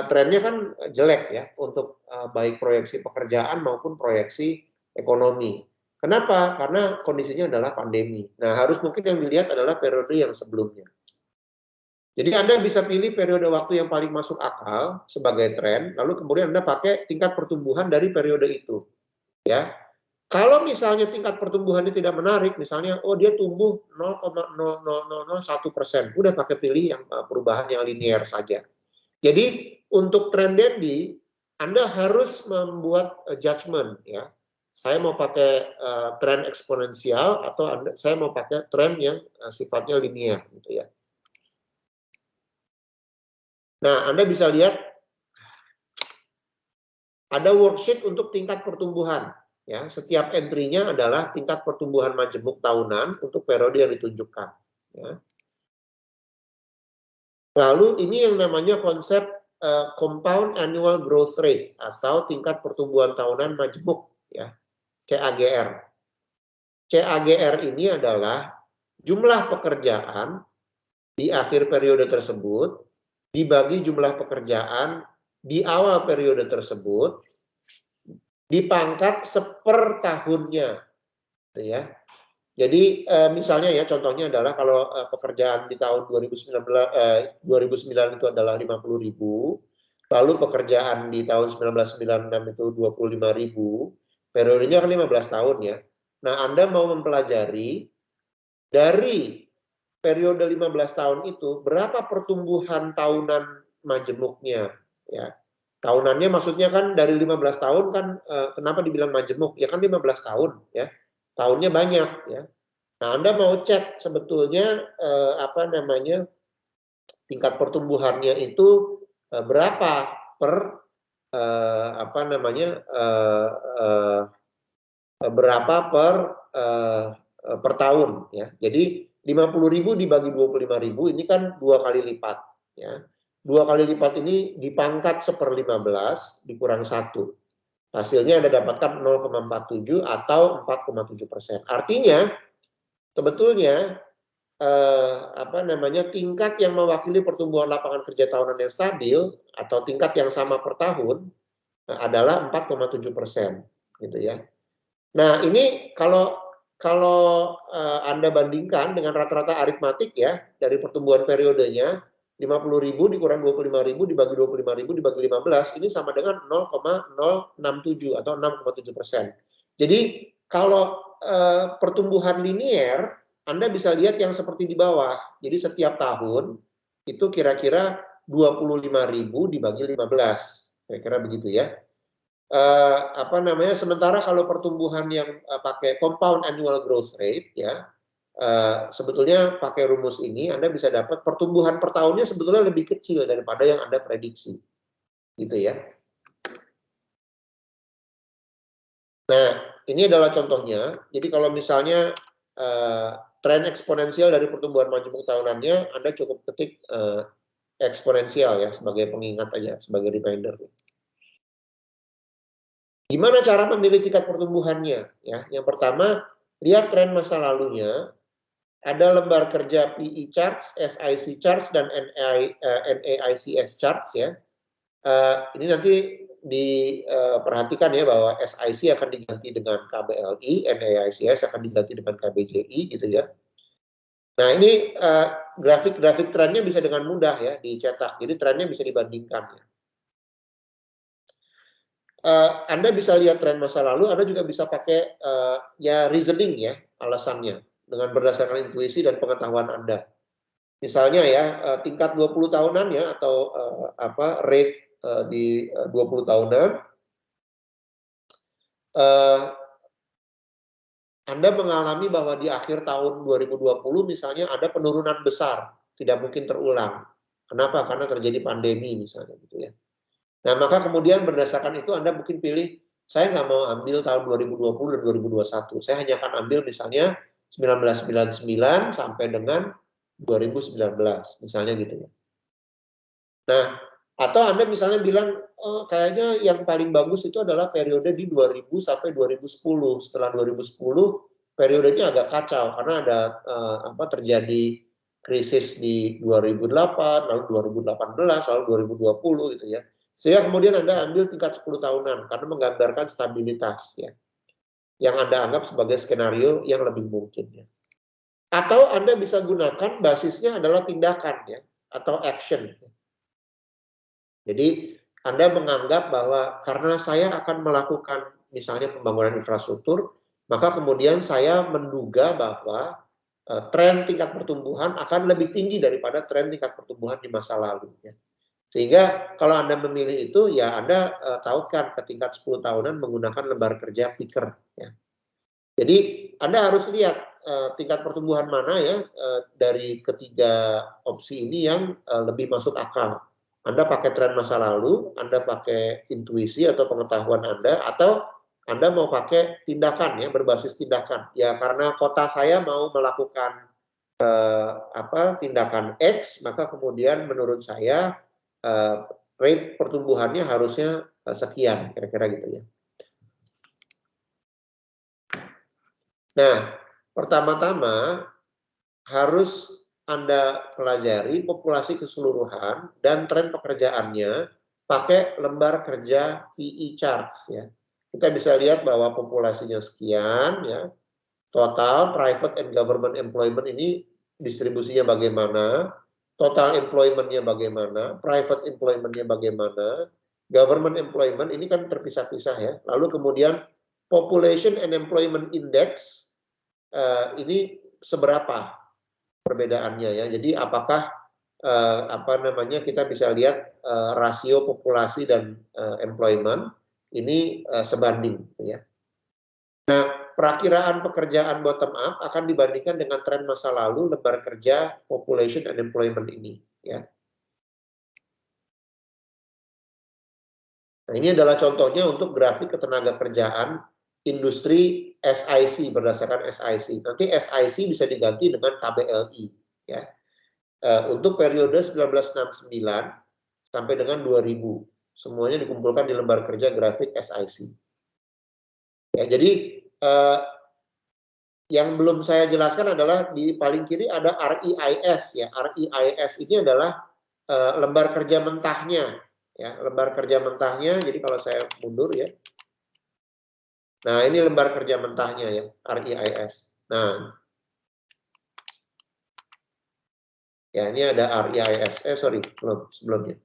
trennya kan jelek ya untuk baik proyeksi pekerjaan maupun proyeksi ekonomi. Kenapa? Karena kondisinya adalah pandemi. Nah, harus mungkin yang dilihat adalah periode yang sebelumnya. Jadi Anda bisa pilih periode waktu yang paling masuk akal sebagai tren, lalu kemudian Anda pakai tingkat pertumbuhan dari periode itu. Ya. Kalau misalnya tingkat pertumbuhannya tidak menarik, misalnya dia tumbuh 0,00001%, udah pakai pilih yang perubahan yang linear saja. Jadi untuk tren Dendi, Anda harus membuat judgment ya. Saya mau pakai tren eksponensial atau saya mau pakai tren yang sifatnya linear gitu ya. Nah, Anda bisa lihat ada worksheet untuk tingkat pertumbuhan. Ya, setiap entry-nya adalah tingkat pertumbuhan majemuk tahunan untuk periode yang ditunjukkan. Ya. Lalu ini yang namanya konsep compound annual growth rate atau tingkat pertumbuhan tahunan majemuk, ya, CAGR. CAGR ini adalah jumlah pekerjaan di akhir periode tersebut dibagi jumlah pekerjaan di awal periode tersebut dipangkat seper tahunnya, ya. Jadi misalnya ya contohnya adalah kalau pekerjaan di tahun 2009 itu adalah 50.000, lalu pekerjaan di tahun 1996 itu 25.000, periodenya kan 15 tahun ya. Nah, Anda mau mempelajari dari periode 15 tahun itu berapa pertumbuhan tahunan majemuknya ya. Tahunannya maksudnya kan dari 15 tahun kan kenapa dibilang majemuk? Ya kan 15 tahun ya. Tahunnya banyak ya. Nah, Anda mau cek sebetulnya tingkat pertumbuhannya itu berapa per berapa per tahun ya. Jadi 50.000 dibagi 25.000 ini kan 2 kali lipat ya. 2 kali lipat ini dipangkat seper 15 dikurang 1. Hasilnya Anda dapatkan 0,47 atau 4,7%. Artinya sebetulnya tingkat yang mewakili pertumbuhan lapangan kerja tahunan yang stabil atau tingkat yang sama per tahun adalah 4,7% gitu ya. Nah, ini kalau Anda bandingkan dengan rata-rata aritmatik ya dari pertumbuhan periodenya 50.000 dikurang 25.000 dibagi 25.000 dibagi 15 ini sama dengan 0,067 atau 6,7%. Jadi kalau pertumbuhan linier Anda bisa lihat yang seperti di bawah. Jadi setiap tahun itu kira-kira 25.000 dibagi 15. Kira-kira begitu ya. Sementara kalau pertumbuhan yang pakai compound annual growth rate ya sebetulnya pakai rumus ini Anda bisa dapat pertumbuhan per tahunnya sebetulnya lebih kecil daripada yang Anda prediksi gitu ya. Nah, ini adalah contohnya. Jadi kalau misalnya tren eksponensial dari pertumbuhan majemuk tahunannya Anda cukup ketik eksponensial ya sebagai pengingat aja, sebagai reminder. Gimana cara memilih tingkat pertumbuhannya? Ya, yang pertama, lihat tren masa lalunya. Ada lembar kerja PE charts, SIC charts, dan NAICS charts ya. Ini nanti diperhatikan ya bahwa SIC akan diganti dengan KBLI, NAICS akan diganti dengan KBJI gitu ya. Nah ini grafik-grafik trennya bisa dengan mudah ya dicetak, jadi trennya bisa dibandingkan ya. Anda bisa lihat tren masa lalu, Anda juga bisa pakai ya reasoning ya alasannya dengan berdasarkan intuisi dan pengetahuan Anda. Misalnya ya tingkat 20 tahunan ya atau rate di 20 tahunan Anda mengalami bahwa di akhir tahun 2020 misalnya ada penurunan besar, tidak mungkin terulang. Kenapa? Karena terjadi pandemi misalnya gitu ya. Nah, maka kemudian berdasarkan itu Anda mungkin pilih, saya nggak mau ambil tahun 2020 dan 2021. Saya hanya akan ambil misalnya 1999 sampai dengan 2019, misalnya gitu ya. Nah, atau Anda misalnya bilang, oh, kayaknya yang paling bagus itu adalah periode di 2000 sampai 2010. Setelah 2010, periodenya agak kacau karena ada terjadi krisis di 2008, lalu 2018, lalu 2020 gitu ya. Sehingga kemudian Anda ambil tingkat 10 tahunan karena menggambarkan stabilitas ya. Yang Anda anggap sebagai skenario yang lebih mungkin ya. Atau Anda bisa gunakan basisnya adalah tindakan ya atau action. Jadi Anda menganggap bahwa karena saya akan melakukan misalnya pembangunan infrastruktur, maka kemudian saya menduga bahwa tren tingkat pertumbuhan akan lebih tinggi daripada tren tingkat pertumbuhan di masa lalu. Ya. Sehingga kalau Anda memilih itu, ya Anda tautkan ke tingkat 10 tahunan menggunakan lembar kerja picker. Ya. Jadi Anda harus lihat tingkat pertumbuhan mana ya dari ketiga opsi ini yang lebih masuk akal. Anda pakai tren masa lalu, Anda pakai intuisi atau pengetahuan Anda, atau Anda mau pakai tindakan ya, berbasis tindakan. Ya karena kota saya mau melakukan tindakan X, maka kemudian menurut saya rate pertumbuhannya harusnya sekian, kira-kira gitu ya. Nah, pertama-tama harus Anda pelajari populasi keseluruhan dan tren pekerjaannya pakai lembar kerja PE chart ya. Kita bisa lihat bahwa populasinya sekian ya. Total private and government employment ini distribusinya bagaimana, total employment-nya bagaimana, private employment-nya bagaimana, government employment ini kan terpisah-pisah ya. Lalu kemudian population and employment index ini seberapa perbedaannya ya. Jadi apakah kita bisa lihat rasio populasi dan employment ini sebanding ya. Nah, perakiraan pekerjaan bottom up akan dibandingkan dengan tren masa lalu lembar kerja population and employment ini ya. Nah, ini adalah contohnya untuk grafik ketenaga kerjaan industri SIC berdasarkan SIC. Nanti SIC bisa diganti dengan KBLI ya. Untuk periode 1969 sampai dengan 2000 semuanya dikumpulkan di lembar kerja grafik SIC. Ya, jadi yang belum saya jelaskan adalah di paling kiri ada REIS ya. REIS ini adalah lembar kerja mentahnya ya, lembar kerja mentahnya. Jadi kalau saya mundur ya. Nah, ini lembar kerja mentahnya ya, REIS. Nah, ya ini ada REIS. Sorry, belum sebelumnya.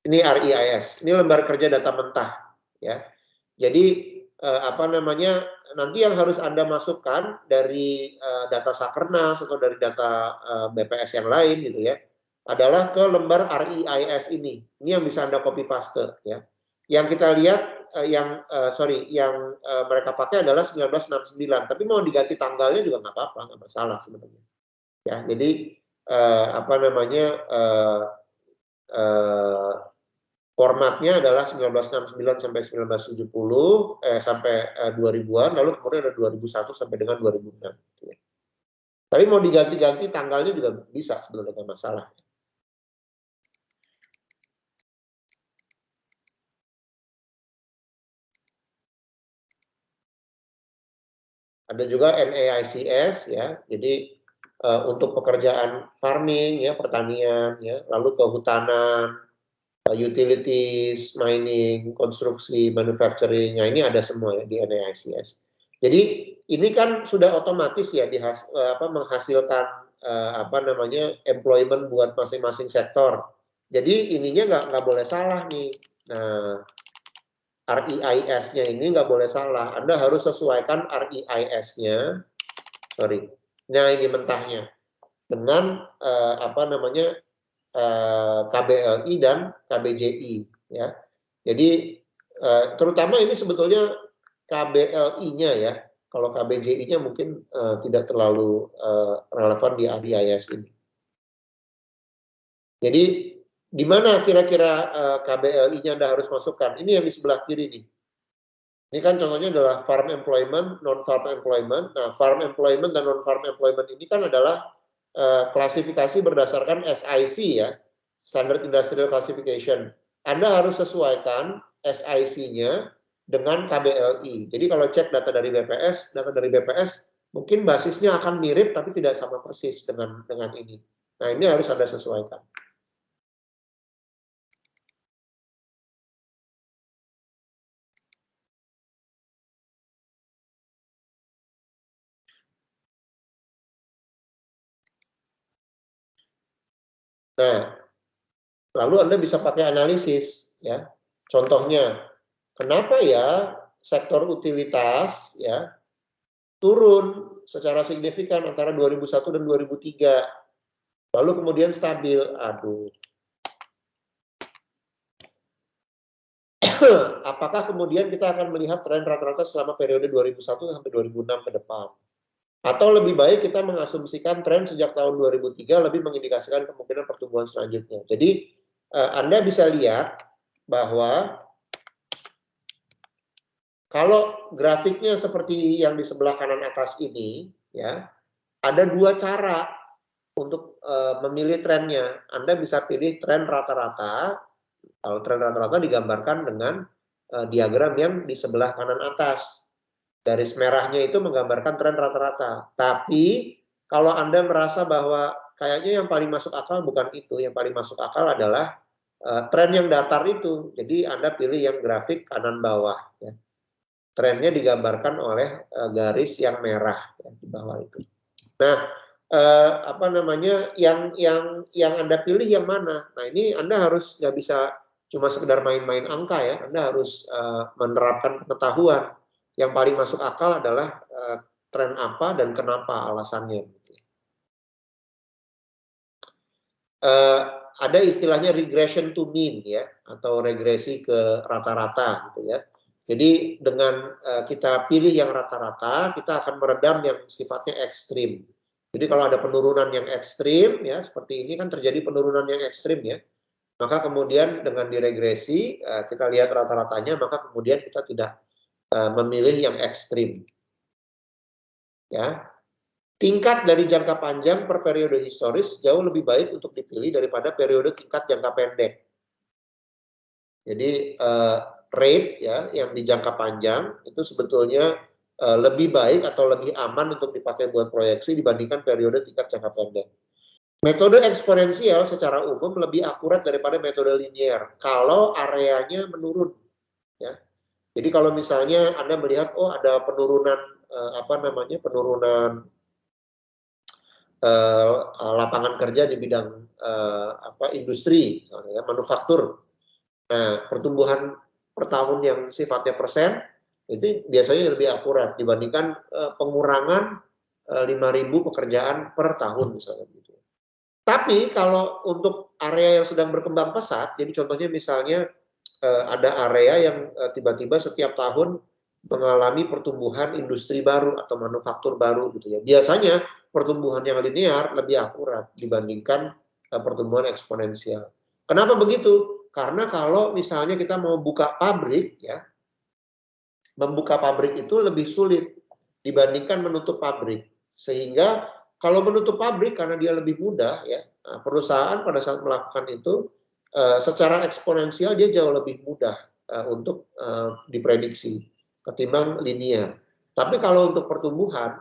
Ini REIS. Ini lembar kerja data mentah ya. Jadi nanti yang harus Anda masukkan dari data Sakernas atau dari data BPS yang lain gitu ya, adalah ke lembar REIS ini. Ini yang bisa Anda copy paste ya. Yang kita lihat yang mereka pakai adalah 1969, tapi mau diganti tanggalnya juga nggak apa-apa, nggak masalah sebenarnya. Ya, jadi formatnya adalah 1969 sampai 1970 sampai 2000-an, lalu kemudian ada 2001 sampai dengan 2006. Tapi mau diganti-ganti tanggalnya juga bisa sebenarnya, nggak masalah. Ada juga NAICS ya, jadi untuk pekerjaan farming ya, pertanian ya, lalu kehutanan, utilities, mining, konstruksi, manufacturing, nah ini ada semua ya di NAICS. Jadi ini kan sudah otomatis ya menghasilkan employment buat masing-masing sektor. Jadi ininya nggak boleh salah nih. Nah, REIS-nya ini nggak boleh salah. Anda harus sesuaikan REIS-nya, nah ini mentahnya dengan KBLI dan KBJI ya. Jadi terutama ini sebetulnya KBLI-nya ya. Kalau KBJI-nya mungkin tidak terlalu relevan di REIS ini. Jadi di mana kira-kira KBLI-nya Anda harus masukkan? Ini yang di sebelah kiri nih. Ini kan contohnya adalah farm employment, non-farm employment. Nah, farm employment dan non-farm employment ini kan adalah klasifikasi berdasarkan SIC ya, Standard Industrial Classification. Anda harus sesuaikan SIC-nya dengan KBLI. Jadi kalau cek data dari BPS mungkin basisnya akan mirip tapi tidak sama persis dengan ini. Nah, ini harus Anda sesuaikan. Nah, Lalu Anda bisa pakai analisis, ya. Contohnya, kenapa ya sektor utilitas ya turun secara signifikan antara 2001 dan 2003, lalu kemudian stabil. Aduh. Apakah kemudian kita akan melihat tren rata-rata selama periode 2001 sampai 2006 ke depan? Atau lebih baik kita mengasumsikan tren sejak tahun 2003 lebih mengindikasikan kemungkinan pertumbuhan selanjutnya. Jadi Anda bisa lihat bahwa kalau grafiknya seperti yang di sebelah kanan atas ini, ya, ada dua cara untuk memilih trennya. Anda bisa pilih tren rata-rata. Kalau tren rata-rata digambarkan dengan diagram yang di sebelah kanan atas. Garis merahnya itu menggambarkan tren rata-rata. Tapi kalau Anda merasa bahwa kayaknya yang paling masuk akal bukan itu, yang paling masuk akal adalah tren yang datar itu. Jadi Anda pilih yang grafik kanan bawah. Ya. Trennya digambarkan oleh garis yang merah ya, di bawah itu. Nah, apa namanya, yang Anda pilih yang mana? Nah, ini Anda harus nggak bisa cuma sekedar main-main angka ya, Anda harus menerapkan pengetahuan. Yang paling masuk akal adalah tren apa dan kenapa alasannya. Ada istilahnya regression to mean ya, atau regresi ke rata-rata gitu ya. Jadi dengan kita pilih yang rata-rata, kita akan meredam yang sifatnya ekstrim. Jadi kalau ada penurunan yang ekstrim ya, seperti ini kan terjadi penurunan yang ekstrim ya. Maka kemudian dengan diregresi kita lihat rata-ratanya, maka kemudian kita tidak memilih yang ekstrim. Ya. Tingkat dari jangka panjang per periode historis jauh lebih baik untuk dipilih daripada periode tingkat jangka pendek. Jadi rate ya yang di jangka panjang itu sebetulnya lebih baik atau lebih aman untuk dipakai buat proyeksi dibandingkan periode tingkat jangka pendek. Metode eksponensial secara umum lebih akurat daripada metode linear kalau areanya menurun. Ya. Jadi kalau misalnya Anda melihat oh ada penurunan penurunan lapangan kerja di bidang industri, misalnya, ya, manufaktur. Nah, pertumbuhan per tahun yang sifatnya persen itu biasanya lebih akurat dibandingkan pengurangan 5.000 pekerjaan per tahun misalnya gitu. Tapi kalau untuk area yang sedang berkembang pesat, jadi contohnya misalnya ada area yang tiba-tiba setiap tahun mengalami pertumbuhan industri baru atau manufaktur baru gitu ya. Biasanya pertumbuhan yang linear lebih akurat dibandingkan pertumbuhan eksponensial. Kenapa begitu? Karena kalau misalnya kita mau buka pabrik ya, membuka pabrik itu lebih sulit dibandingkan menutup pabrik. Sehingga kalau menutup pabrik karena dia lebih mudah ya, perusahaan pada saat melakukan itu secara eksponensial dia jauh lebih mudah untuk diprediksi ketimbang linear. Tapi kalau untuk pertumbuhan,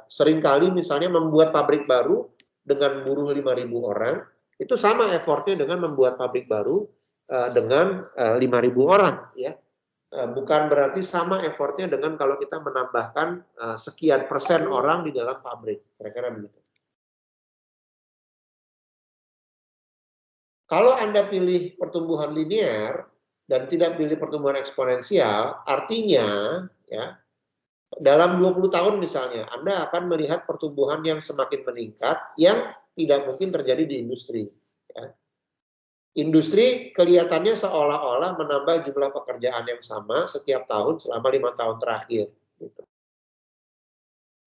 seringkali misalnya membuat pabrik baru dengan buruh 5.000 orang, itu sama effortnya dengan membuat pabrik baru dengan 5.000 orang. Ya. Bukan berarti sama effortnya dengan kalau kita menambahkan sekian persen orang di dalam pabrik. Kira-kira begitu. Kalau Anda pilih pertumbuhan linear dan tidak pilih pertumbuhan eksponensial, artinya ya dalam 20 tahun misalnya Anda akan melihat pertumbuhan yang semakin meningkat yang tidak mungkin terjadi di industri. Ya. Industri kelihatannya seolah-olah menambah jumlah pekerjaan yang sama setiap tahun selama 5 tahun terakhir. Gitu.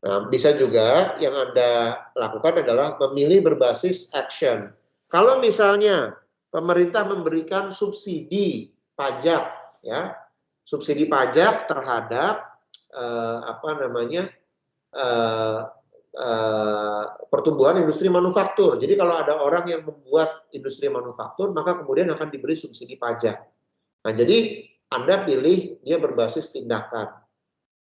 Nah, bisa juga yang Anda lakukan adalah memilih berbasis action. Kalau misalnya pemerintah memberikan subsidi pajak, ya, subsidi pajak terhadap pertumbuhan industri manufaktur. Jadi kalau ada orang yang membuat industri manufaktur, maka kemudian akan diberi subsidi pajak. Nah, jadi Anda pilih dia berbasis tindakan.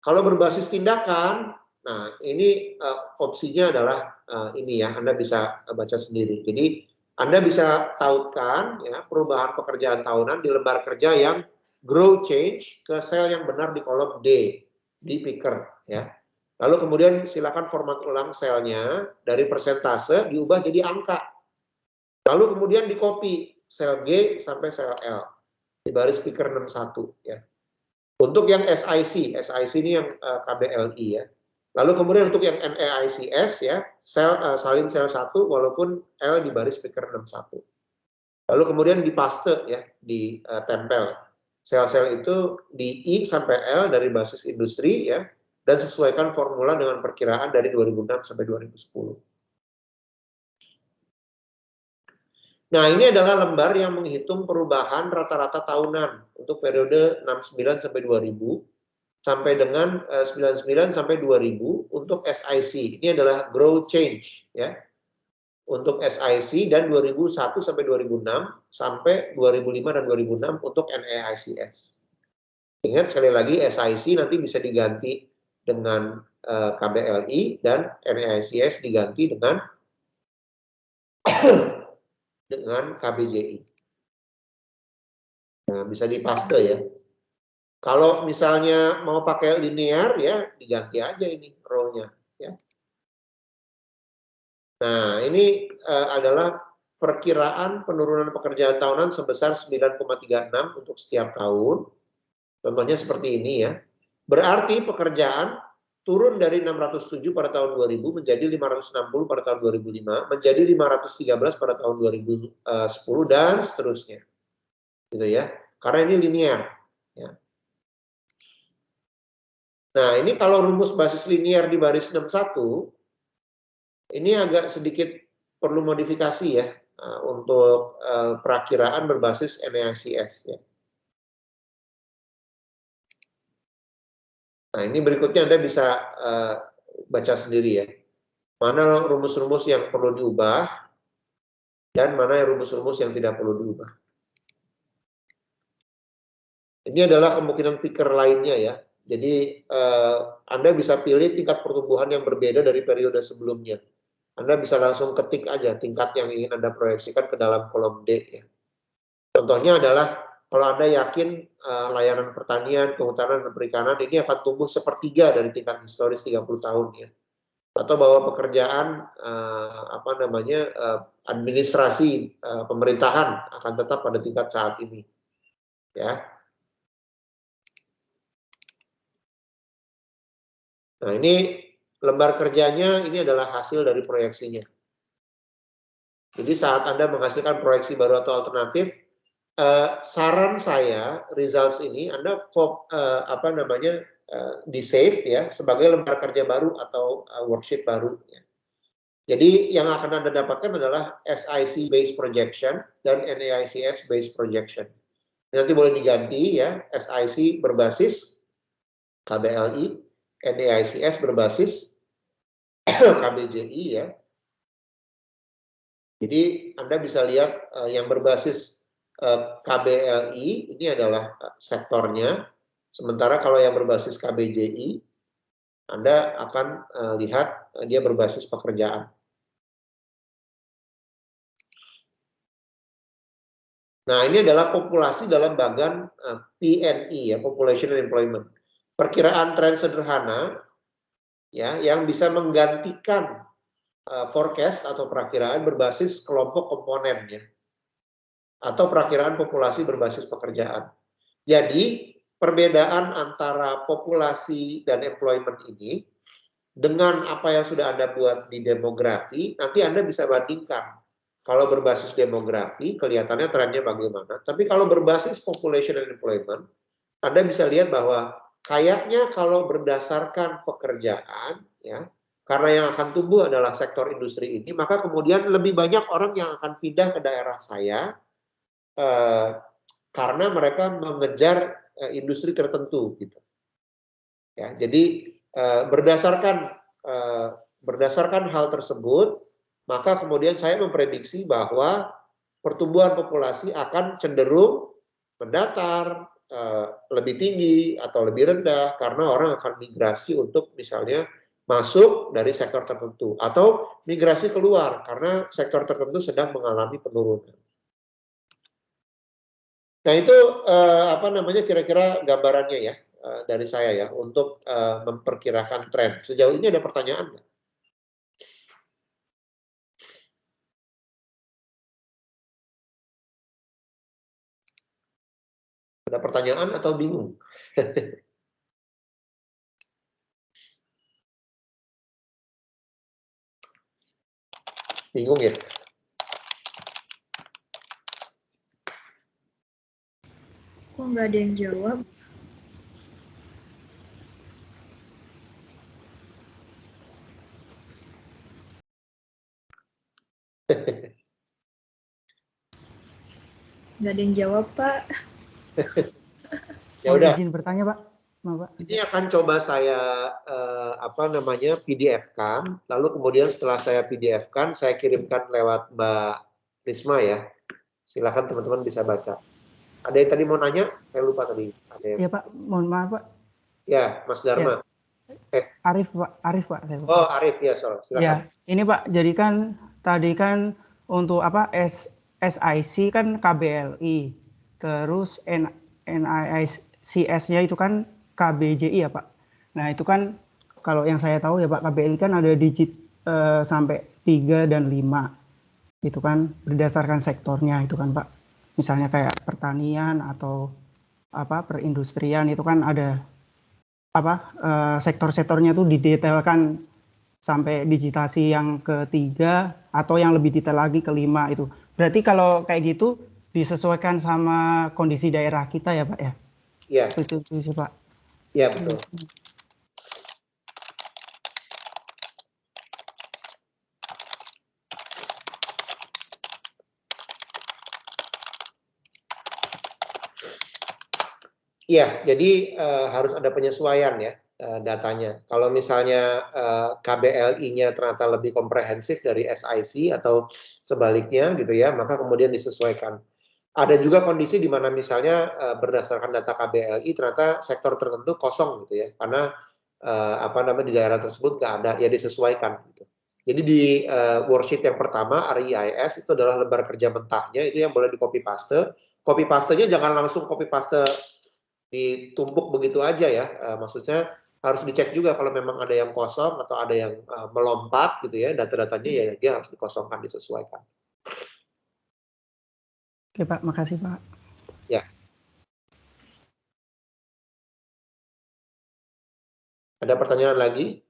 Kalau berbasis tindakan, nah ini opsinya adalah ini ya, Anda bisa baca sendiri. Jadi Anda bisa tautkan ya perubahan pekerjaan tahunan di lembar kerja yang grow change ke sel yang benar di kolom D di picker ya. Lalu kemudian silakan format ulang selnya dari persentase diubah jadi angka. Lalu kemudian di copy sel G sampai sel L di baris speaker 61 ya. Untuk yang SIC ini yang KBLI ya. Lalu kemudian untuk yang NAICS ya, salin sel 1 walaupun L di baris speaker 61. Lalu kemudian dipaste ya, ditempel. Sel-sel itu di I sampai L dari basis industri ya, dan sesuaikan formula dengan perkiraan dari 2006 sampai 2010. Nah, ini adalah lembar yang menghitung perubahan rata-rata tahunan untuk periode 69 sampai 2000 sampai dengan 99 sampai 2000 untuk SIC. Ini adalah growth change ya. Untuk SIC dan 2001 sampai 2006 sampai 2005 dan 2006 untuk NAICS. Ingat sekali lagi SIC nanti bisa diganti dengan KBLI dan NAICS diganti dengan KBJI. Nah, bisa dipaste ya. Kalau misalnya mau pakai linear ya diganti aja ini row-nya ya. Nah, ini adalah perkiraan penurunan pekerjaan tahunan sebesar 9,36 untuk setiap tahun. Contohnya seperti ini ya. Berarti pekerjaan turun dari 607 pada tahun 2000 menjadi 560 pada tahun 2005, menjadi 513 pada tahun 2010 dan seterusnya. Gitu ya. Karena ini linear ya. Nah, ini kalau rumus basis linear di baris 61 ini agak sedikit perlu modifikasi ya untuk perakiraan berbasis NAICS ya. Nah, ini berikutnya Anda bisa baca sendiri ya. Mana rumus-rumus yang perlu diubah dan mana rumus-rumus yang tidak perlu diubah. Ini adalah kemungkinan picker lainnya ya. Jadi Anda bisa pilih tingkat pertumbuhan yang berbeda dari periode sebelumnya. Anda bisa langsung ketik aja tingkat yang ingin Anda proyeksikan ke dalam kolom D ya. Contohnya adalah kalau Anda yakin layanan pertanian, kehutanan, dan perikanan ini akan tumbuh sepertiga dari tingkat historis 30 tahun ya. Atau bahwa pekerjaan administrasi pemerintahan akan tetap pada tingkat saat ini. Ya. Nah, ini lembar kerjanya ini adalah hasil dari proyeksinya. Jadi saat Anda menghasilkan proyeksi baru atau alternatif, saran saya results ini Anda di save ya sebagai lembar kerja baru atau worksheet baru ya. Jadi yang akan Anda dapatkan adalah SIC based projection dan NAICS based projection. Nanti boleh diganti ya, SIC berbasis KBLI, NAICS berbasis KBJI ya. Jadi Anda bisa lihat yang berbasis KBLI ini adalah sektornya, sementara kalau yang berbasis KBJI, Anda akan lihat dia berbasis pekerjaan. Nah, ini adalah populasi dalam bagan PNE ya, Population and Employment. Perkiraan tren sederhana ya yang bisa menggantikan forecast atau perakiraan berbasis kelompok komponen ya. Atau perakiraan populasi berbasis pekerjaan. Jadi, perbedaan antara populasi dan employment ini dengan apa yang sudah Anda buat di demografi, nanti Anda bisa bandingkan. Kalau berbasis demografi, kelihatannya trennya bagaimana. Tapi kalau berbasis population and employment, Anda bisa lihat bahwa kayaknya kalau berdasarkan pekerjaan, ya, karena yang akan tumbuh adalah sektor industri ini, maka kemudian lebih banyak orang yang akan pindah ke daerah saya, karena mereka mengejar industri tertentu gitu. Ya, jadi berdasarkan hal tersebut, maka kemudian saya memprediksi bahwa pertumbuhan populasi akan cenderung mendatar, lebih tinggi atau lebih rendah karena orang akan migrasi untuk misalnya masuk dari sektor tertentu atau migrasi keluar karena sektor tertentu sedang mengalami penurunan. Nah, itu kira-kira gambarannya ya dari saya ya untuk memperkirakan tren. Sejauh ini ada pertanyaan nggak? Ada pertanyaan atau bingung? Bingung ya? Kok nggak ada yang jawab? Nggak ada yang jawab, Pak. Ya udah. Izin bertanya, Pak. Maaf, Pak. Ini akan coba saya PDF-kan, lalu kemudian setelah saya PDF-kan, saya kirimkan lewat Mbak Risma ya. Silakan teman-teman bisa baca. Ada yang tadi mau nanya? Saya lupa tadi. Ada yang... Iya, Pak. Mohon maaf, Pak. Ya, Mas Dharma. Ya. Arif, Pak. Arif, Pak. Saya, Pak. Oh, Arif ya, silakan. Ya, ini Pak. Jadi kan tadi kan untuk apa SIC kan KBLI, terus NICS-nya itu kan KBJI ya Pak. Nah itu kan kalau yang saya tahu ya Pak, KBLI kan ada digit sampai 3 dan 5. Itu kan berdasarkan sektornya itu kan Pak. Misalnya kayak pertanian atau apa perindustrian itu kan ada apa sektor-sektornya itu didetailkan sampai digitasi yang ketiga atau yang lebih detail lagi kelima itu. Berarti kalau kayak gitu disesuaikan sama kondisi daerah kita ya Pak ya? Iya. Itu sih Pak. Iya betul. Iya, jadi harus ada penyesuaian ya datanya. Kalau misalnya KBLI-nya ternyata lebih komprehensif dari SIC atau sebaliknya gitu ya, maka kemudian disesuaikan. Ada juga kondisi di mana misalnya berdasarkan data KBLI ternyata sektor tertentu kosong gitu ya, karena di daerah tersebut nggak ada, ya disesuaikan gitu. Jadi di worksheet yang pertama RIIS itu adalah lembar kerja mentahnya, itu yang boleh di copy paste. Copy pastenya jangan langsung copy paste ditumpuk begitu aja ya, maksudnya harus dicek juga kalau memang ada yang kosong atau ada yang melompat gitu ya, data-datanya ya dia harus dikosongkan, disesuaikan. Oke Pak, makasih Pak. Ya. Ada pertanyaan lagi?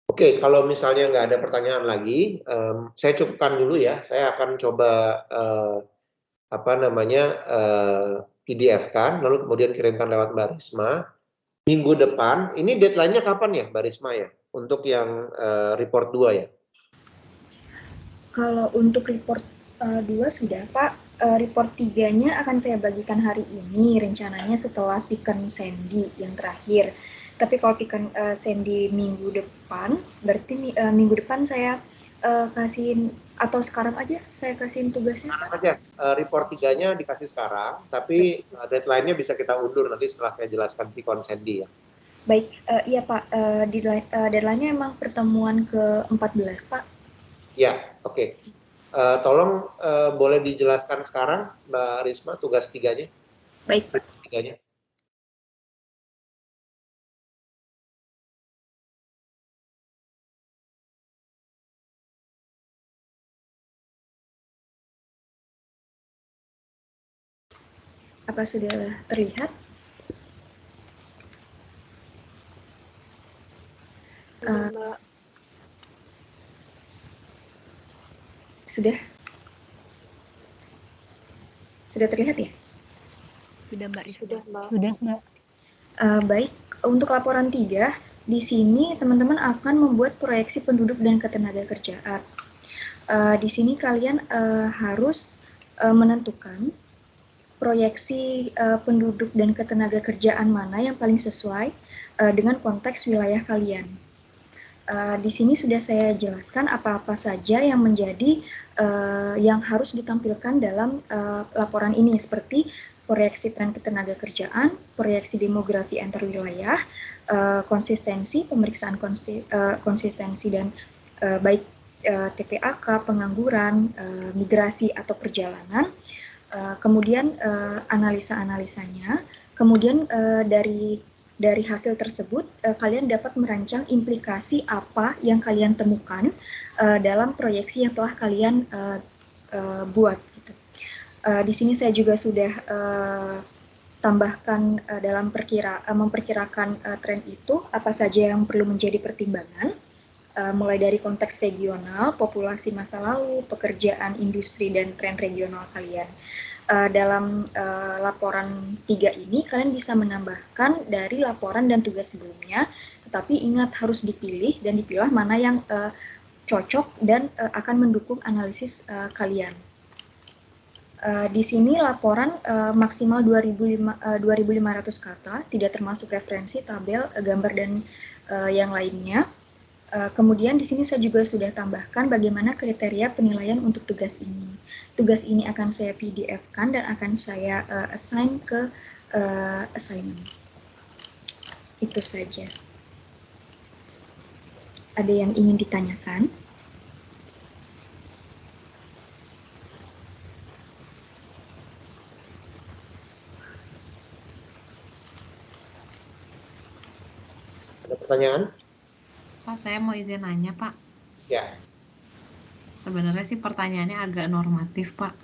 Oke, kalau misalnya nggak ada pertanyaan lagi, saya cukupkan dulu ya. Saya akan coba PDF-kan, lalu kemudian kirimkan lewat Mbak Risma. Minggu depan, ini deadline-nya kapan ya Mbak Risma ya? Untuk yang report 2 ya? Kalau untuk report 2 sudah Pak. Report 3-nya akan saya bagikan hari ini, rencananya setelah Piken Sandy yang terakhir. Tapi kalau Piken Sandy minggu depan, berarti minggu depan saya kasihin, atau sekarang aja saya kasihin tugasnya. Sekarang aja, report 3-nya dikasih sekarang, tapi deadline-nya bisa kita undur nanti setelah saya jelaskan Piken Sandy ya. Baik, iya Pak, deadline-nya emang pertemuan ke-14 Pak. Ya, oke. Tolong boleh dijelaskan sekarang Mbak Risma tugas 3-nya? Baik Pak. 3-nya. Apa sudah terlihat? Sudah terlihat ya? Sudah Mbak. Sudah Mbak. Baik, untuk laporan 3, di sini teman-teman akan membuat proyeksi penduduk dan ketenagakerjaan. Di sini kalian harus menentukan proyeksi penduduk dan ketenagakerjaan mana yang paling sesuai dengan konteks wilayah kalian. Di sini sudah saya jelaskan apa-apa saja yang menjadi yang harus ditampilkan dalam laporan ini, seperti proyeksi tren ketenagakerjaan, proyeksi demografi antar wilayah, konsistensi, pemeriksaan konsistensi dan baik TPAK, pengangguran, migrasi atau perjalanan, kemudian analisa-analisanya, kemudian dari dari hasil tersebut kalian dapat merancang implikasi apa yang kalian temukan dalam proyeksi yang telah kalian buat. Gitu. Di sini saya juga sudah tambahkan dalam memperkirakan tren itu apa saja yang perlu menjadi pertimbangan, mulai dari konteks regional, populasi masa lalu, pekerjaan, industri, dan tren regional kalian. Dalam laporan 3 ini kalian bisa menambahkan dari laporan dan tugas sebelumnya, tetapi ingat harus dipilih dan dipilah mana yang cocok dan akan mendukung analisis kalian. Di sini laporan maksimal 2.500 kata, tidak termasuk referensi, tabel, gambar, dan yang lainnya. Kemudian di sini saya juga sudah tambahkan bagaimana kriteria penilaian untuk tugas ini. Tugas ini akan saya PDF-kan dan akan saya assign ke assignment. Itu saja. Ada yang ingin ditanyakan? Ada pertanyaan? Pak, saya mau izin nanya, Pak. Ya. Sebenarnya sih pertanyaannya agak normatif, Pak.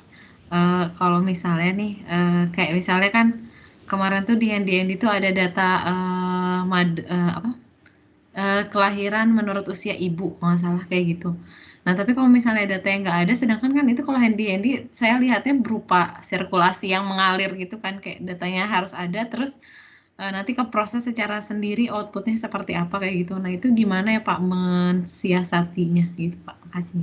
Kalau misalnya nih, kayak misalnya kan kemarin tuh di Handy tuh ada data kelahiran menurut usia ibu, kalau nggak salah kayak gitu. Nah, tapi kalau misalnya data yang nggak ada, sedangkan kan itu kalau Handy saya lihatnya berupa sirkulasi yang mengalir gitu kan, kayak datanya harus ada, terus nanti ke proses secara sendiri outputnya seperti apa kayak gitu. Nah, itu gimana ya Pak mensiasatinya gitu Pak? Makasih.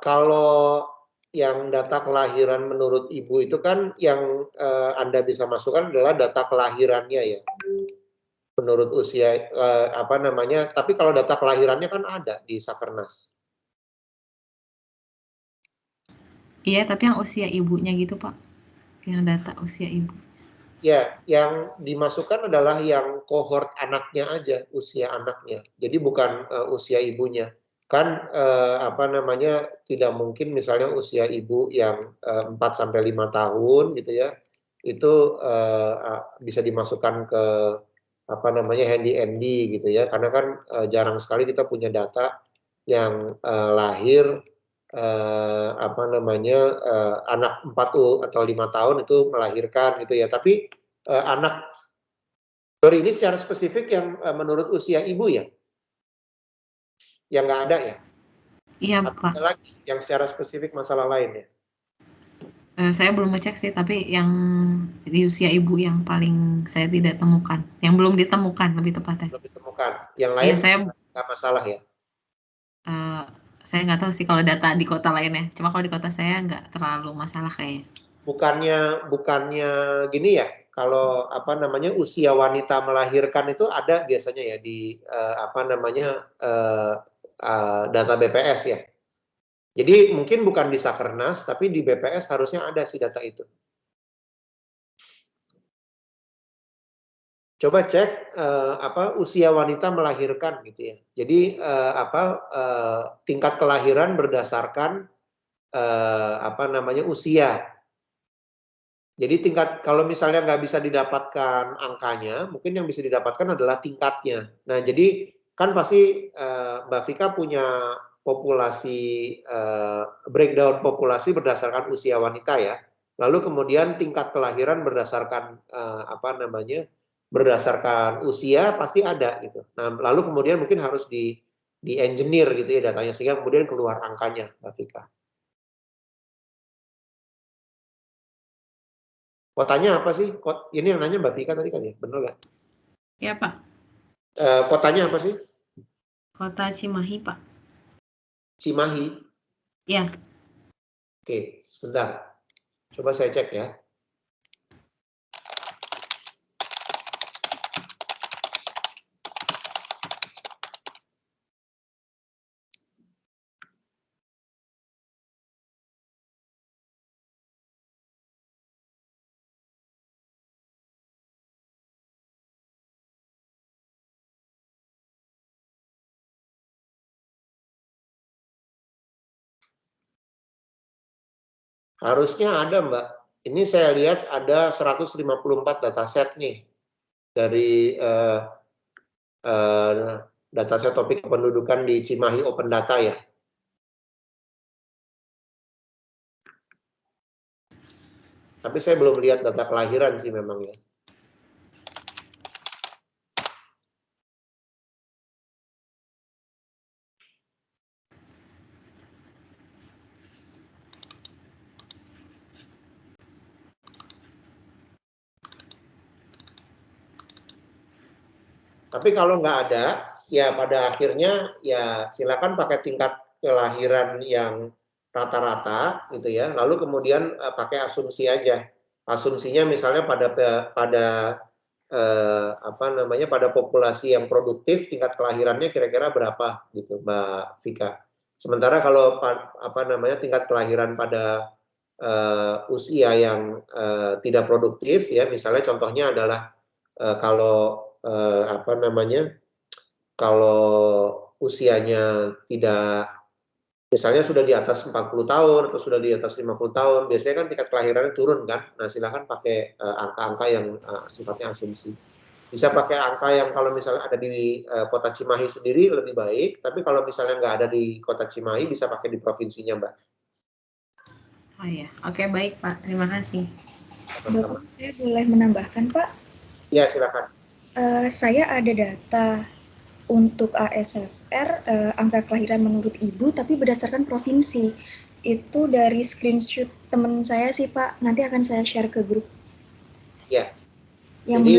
Kalau yang data kelahiran menurut ibu itu kan yang Anda bisa masukkan adalah data kelahirannya ya. Menurut usia tapi kalau data kelahirannya kan ada di Sakernas. Iya, tapi yang usia ibunya gitu Pak. Yang data usia ibu. Ya, yang dimasukkan adalah yang kohort anaknya aja, usia anaknya. Jadi bukan usia ibunya. Kan tidak mungkin misalnya usia ibu yang 4 sampai 5 tahun gitu ya. Itu bisa dimasukkan ke handy gitu ya. Karena kan jarang sekali kita punya data yang lahir anak 4 atau 5 tahun itu melahirkan gitu ya. Tapi anak ini secara spesifik yang menurut usia ibu ya? Yang nggak ada ya? Iya, atau Pak. ada lagi yang secara spesifik masalah lain ya? Saya belum ngecek sih, tapi yang di usia ibu yang paling saya tidak temukan, yang belum ditemukan lebih tepatnya. Belum ditemukan. Yang lain Iya, nggak masalah ya? Saya nggak tahu sih kalau data di kota lainnya. Cuma kalau di kota saya nggak terlalu masalah kayaknya. Bukannya gini ya? Kalau usia wanita melahirkan itu ada biasanya ya di data BPS ya. Jadi mungkin bukan di Sakernas, tapi di BPS harusnya ada sih data itu. Coba cek usia wanita melahirkan gitu ya. Jadi tingkat kelahiran berdasarkan usia. Jadi kalau misalnya nggak bisa didapatkan angkanya, mungkin yang bisa didapatkan adalah tingkatnya. Nah, jadi kan pasti Mbak Vika punya populasi breakdown populasi berdasarkan usia wanita ya. Lalu kemudian tingkat kelahiran berdasarkan berdasarkan usia pasti ada gitu. Nah, lalu kemudian mungkin harus di engineer gitu ya datanya sehingga kemudian keluar angkanya, Mbak Vika. Kotanya apa sih? Ini yang nanya Mbak Vika tadi kan ya, benar nggak? Iya Pak. Kotanya apa sih? Kota Cimahi Pak. Cimahi. Iya. Oke, sebentar. Coba saya cek ya. Harusnya ada, Mbak. Ini saya lihat ada 154 dataset nih. dari dataset topik kependudukan di Cimahi Open Data ya. Tapi saya belum lihat data kelahiran sih memang ya. Tapi kalau nggak ada, ya pada akhirnya ya silakan pakai tingkat kelahiran yang rata-rata gitu ya. Lalu kemudian pakai asumsi aja. Asumsinya misalnya pada pada populasi yang produktif tingkat kelahirannya kira-kira berapa gitu, Mbak Vika. Sementara kalau tingkat kelahiran pada usia yang tidak produktif ya, misalnya contohnya adalah kalau kalau usianya tidak, misalnya sudah di atas 40 tahun atau sudah di atas 50 tahun, biasanya kan tingkat kelahirannya turun kan. Nah, silakan pakai angka-angka yang sifatnya asumsi. Bisa pakai angka yang kalau misalnya ada di kota Cimahi sendiri lebih baik, tapi kalau misalnya nggak ada di kota Cimahi bisa pakai di provinsinya, Mbak. Oh ya, oke baik Pak, terima kasih. Bapak, saya boleh menambahkan Pak? Ya, silakan. Saya ada data untuk ASFR, angka kelahiran menurut ibu, tapi berdasarkan provinsi. Itu dari screenshot teman saya sih Pak, nanti akan saya share ke grup. Ya, Yang jadi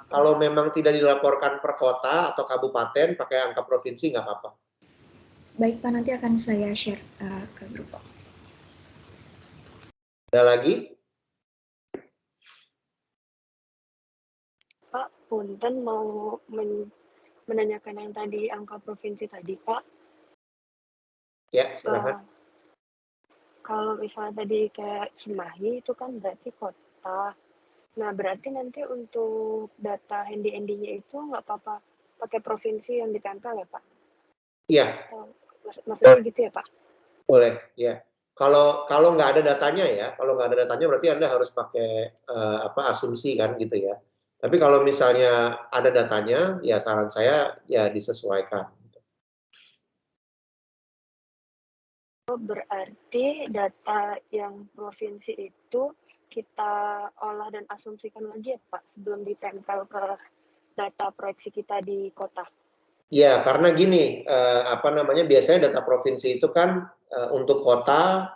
kalau memang tidak dilaporkan per kota atau kabupaten, pakai angka provinsi nggak apa-apa. Baik Pak, nanti akan saya share ke grup Pak. Ada lagi? Pak, punten mau menanyakan yang tadi angka provinsi tadi, Pak. Ya, silakan. Kalau misalnya tadi kayak Cimahi itu kan berarti kota. Nah, berarti nanti untuk data handy-handy-nya itu nggak apa-apa pakai provinsi yang ditempel ya, Pak? Iya. Maksudnya gitu ya, Pak? Boleh, ya. Kalau nggak ada datanya ya, kalau nggak ada datanya berarti Anda harus pakai asumsi kan gitu ya. Tapi kalau misalnya ada datanya, ya saran saya ya disesuaikan. Berarti data yang provinsi itu kita olah dan asumsikan lagi ya Pak sebelum ditempel ke data proyeksi kita di kota. Ya, karena gini, biasanya data provinsi itu kan untuk kota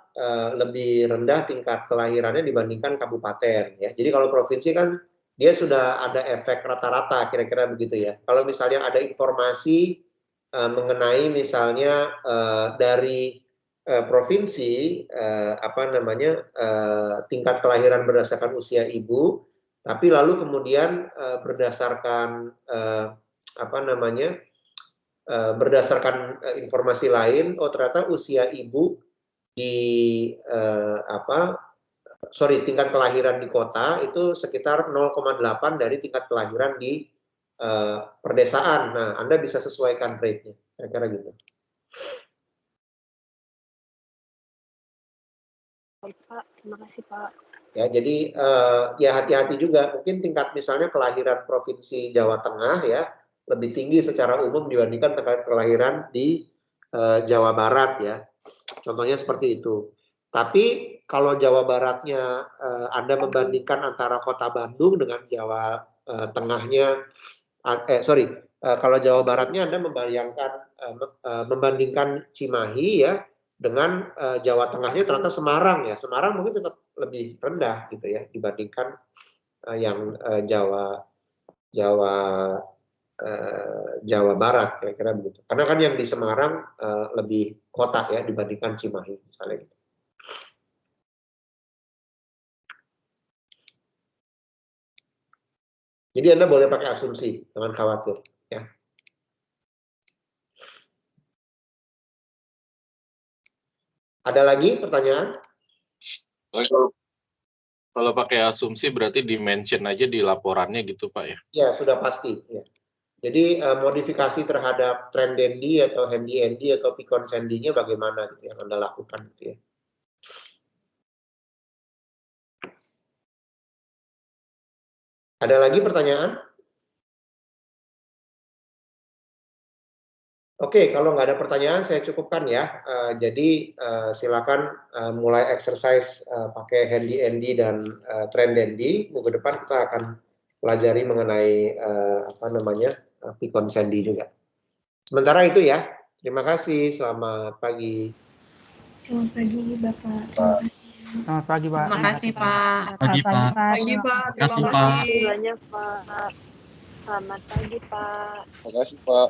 lebih rendah tingkat kelahirannya dibandingkan kabupaten ya. Jadi kalau provinsi kan dia sudah ada efek rata-rata kira-kira begitu ya. Kalau misalnya ada informasi mengenai misalnya dari provinsi tingkat kelahiran berdasarkan usia ibu, tapi lalu kemudian berdasarkan berdasarkan informasi lain, oh ternyata usia ibu di tingkat kelahiran di kota itu sekitar 0,8 dari tingkat kelahiran di perdesaan. Nah, Anda bisa sesuaikan rate-nya, kira-kira gitu. Baik Pak, terima kasih Pak. Ya, jadi ya hati-hati juga. Mungkin tingkat misalnya kelahiran provinsi Jawa Tengah ya lebih tinggi secara umum dibandingkan tingkat kelahiran di Jawa Barat ya. Contohnya seperti itu. Tapi kalau Jawa Baratnya Anda membandingkan antara kota Bandung dengan Jawa Tengahnya, kalau Jawa Baratnya Anda membandingkan Cimahi ya dengan Jawa Tengahnya ternyata Semarang ya. Semarang mungkin tetap lebih rendah gitu ya dibandingkan yang Jawa Barat kira-kira begitu. Karena kan yang di Semarang lebih kota ya dibandingkan Cimahi misalnya gitu. Jadi Anda boleh pakai asumsi, jangan khawatir ya. Ada lagi pertanyaan? Kalau pakai asumsi berarti di-mention aja di laporannya gitu Pak ya? Ya, sudah pasti ya. Jadi modifikasi terhadap trend handy atau handy atau Picon Sandy-nya bagaimana gitu yang Anda lakukan gitu ya. Ada lagi pertanyaan? Oke, kalau nggak ada pertanyaan saya cukupkan ya. Jadi silakan mulai exercise pakai handy Andy dan trend Dandy. Minggu depan kita akan pelajari mengenai Picon Sandy juga. Sementara itu ya. Terima kasih. Selamat pagi. Selamat pagi Bapak. Terima kasih. Selamat pagi, Pak. Terima kasih, Pak. Pagi, Pak. Pagi Pak, terima Terima kasih, Pak. kasih banyak Pak. Selamat pagi Pak. Terima kasih, Pak.